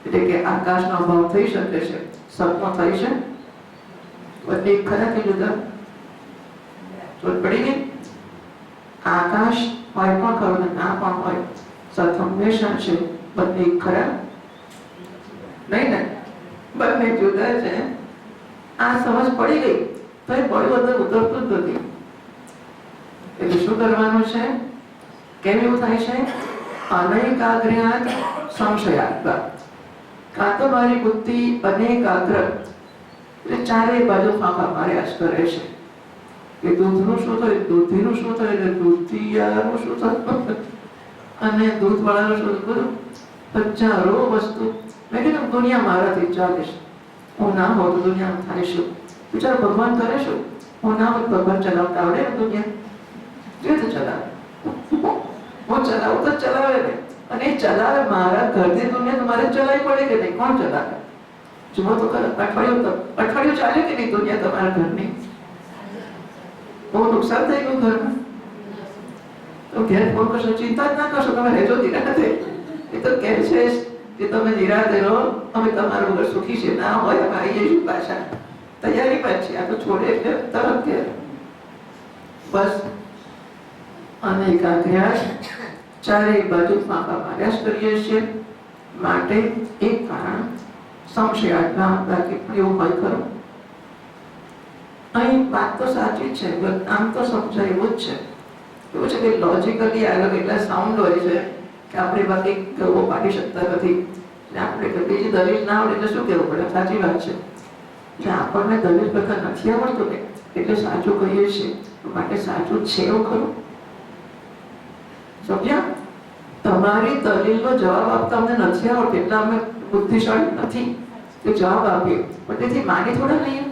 એટલે કે આકાશનો અભાવ થઈ શકે છે, સપનો થઈ છે. બંને ખરા કે જુદા? પડી ગઈ. આકાશ હોય પણ ખરું ને ના પણ હોય, સત હંમેશા છે. બંને ખરા નહીં ને? બંને જુદા છે. આ સમજ પડી ગઈ તો એ પડ્યું અંદર ઉતરતું જ નથી. એટલે શું કરવાનું છે? કેમ એવું થાય છે? અનૈકાગ્ર્યાત સંશયાત્મા. કાં તો મારી બુદ્ધિ અનેકાગ્ર એટલે ચારે બાજુ ફાંફા માર્યા જ કરે છે કે દૂધનું શું થયું, દૂધીનું શું થયું, એટલે દૂધિયાનું શું થયું, અને દૂધવાળાનું શું થયું. હજારો વસ્તુ. મેં કીધું દુનિયા મારાથી ચાલે છે. હું ના હોઉં તો દુનિયામાં થાય શું? બિચારો ભગવાન કરે શું? હું ના હોઉં ભગવાન ચલાવતા આવડે ને દુનિયા? જે તો ચલાવે. હું ચલાવું તો ચલાવે ને. અને એ ચલાવે મારા ઘરની દુનિયા તો મારે ચલાવી પડે કે નહીં? કોણ ચલાવે? જુઓ તો અઠવાડિયું ચાલે કે નહીં દુનિયા તમારા ઘરની? બહુ નુકસાન થઈ ગયું ઘરમાં. તો ઘેર ફોન કરશો, ચિંતા જ ના કરશો, તમે રહેજો નિરાતે. એ તો કહે છે કે તમે નિરાતે રહો, અમે તમારું વગર સુખી છે. ના હોય અમે આવી જઈશું પાછા, તૈયારી પર છે. આ તો છોડે એટલે તરત ઘેર. બસ અને એકાગ્ર્યાસ ચારે બાજુ ફાંફા માર્યા જ કરીએ છીએ. માટે એક કારણ સંશયાત્મા, બાકી એવું હોય ખરું? અહીં વાત તો સાચી જ છે, આમ તો સમજાય એવું જ છે. એવું છે કે લોજિકલી આગળ એટલા સાઉન્ડ હોય છે કે આપણે બાકી ગરબો પાડી શકતા નથી. એટલે આપણે બીજી દલીલ ના આવડે એટલે શું કહેવું પડે? સાચી વાત છે. એટલે આપણને દલીલ કરતા નથી આવડતું ને એટલે સાચું કહીએ છીએ. માટે સાચું છે એવું ખરું? સમજ્યા? તમારી દલીલનો જવાબ આપતા અમને નથી આવડતો એટલે અમે બુદ્ધિશાળી નથી કે જવાબ આપીએ. પણ તેથી માની થોડા નહીં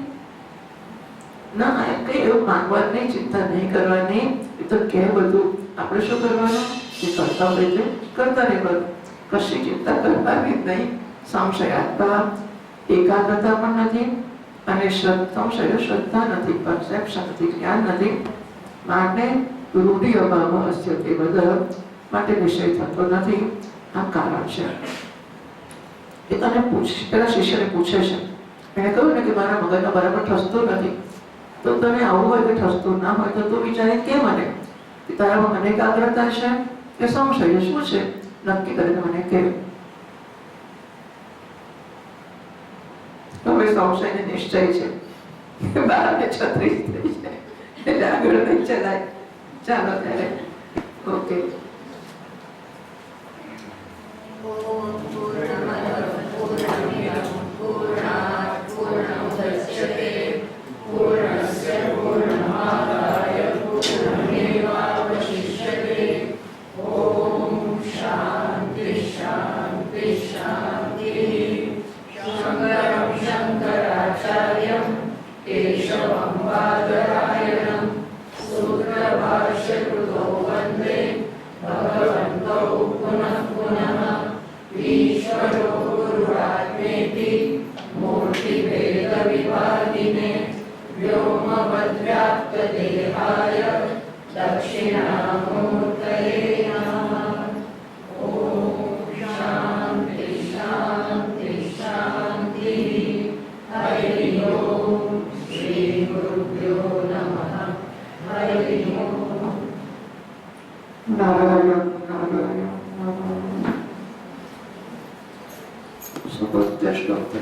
ના, એમ કઈ એવું માંગવાનું નહીં, ચિંતા નહીં કરવાની. એ તો કે બધું આપણે શું કરવાનું? એ કરતા હોય એટલે કરતા નહીં બધું, કશી ચિંતા કરવાની જ નહીં. સંશયાત્મા એકાગ્રતા પણ નથી અને સંશય શ્રદ્ધા નથી, પરસેપ્શન નથી, જ્ઞાન નથી. માટે રૂઢિ અભાવ હશે તે બધા માટે વિષય થતો નથી. આ કારણ છે. એ તને પેલા શિષ્યને પૂછે છે, એને કહ્યું ને કે મારા મગજમાં બરાબર ઠસતું નથી. તો તને આવું હોય કે ઠસતું ના હોય તો તું વિચારી કે મને કે તારામાં મને એકાગ્રતા છે કે સંશય શું છે, નક્કી કરીને મને કે. હવે સંશય ને નિશ્ચય છે 12:36 થઈ છે એટલે આગળ નહીં ચલાય. ચાલો ત્યારે ઓકે. નારાયણ નારાયણ નારાયણ. સુપર શ્લોક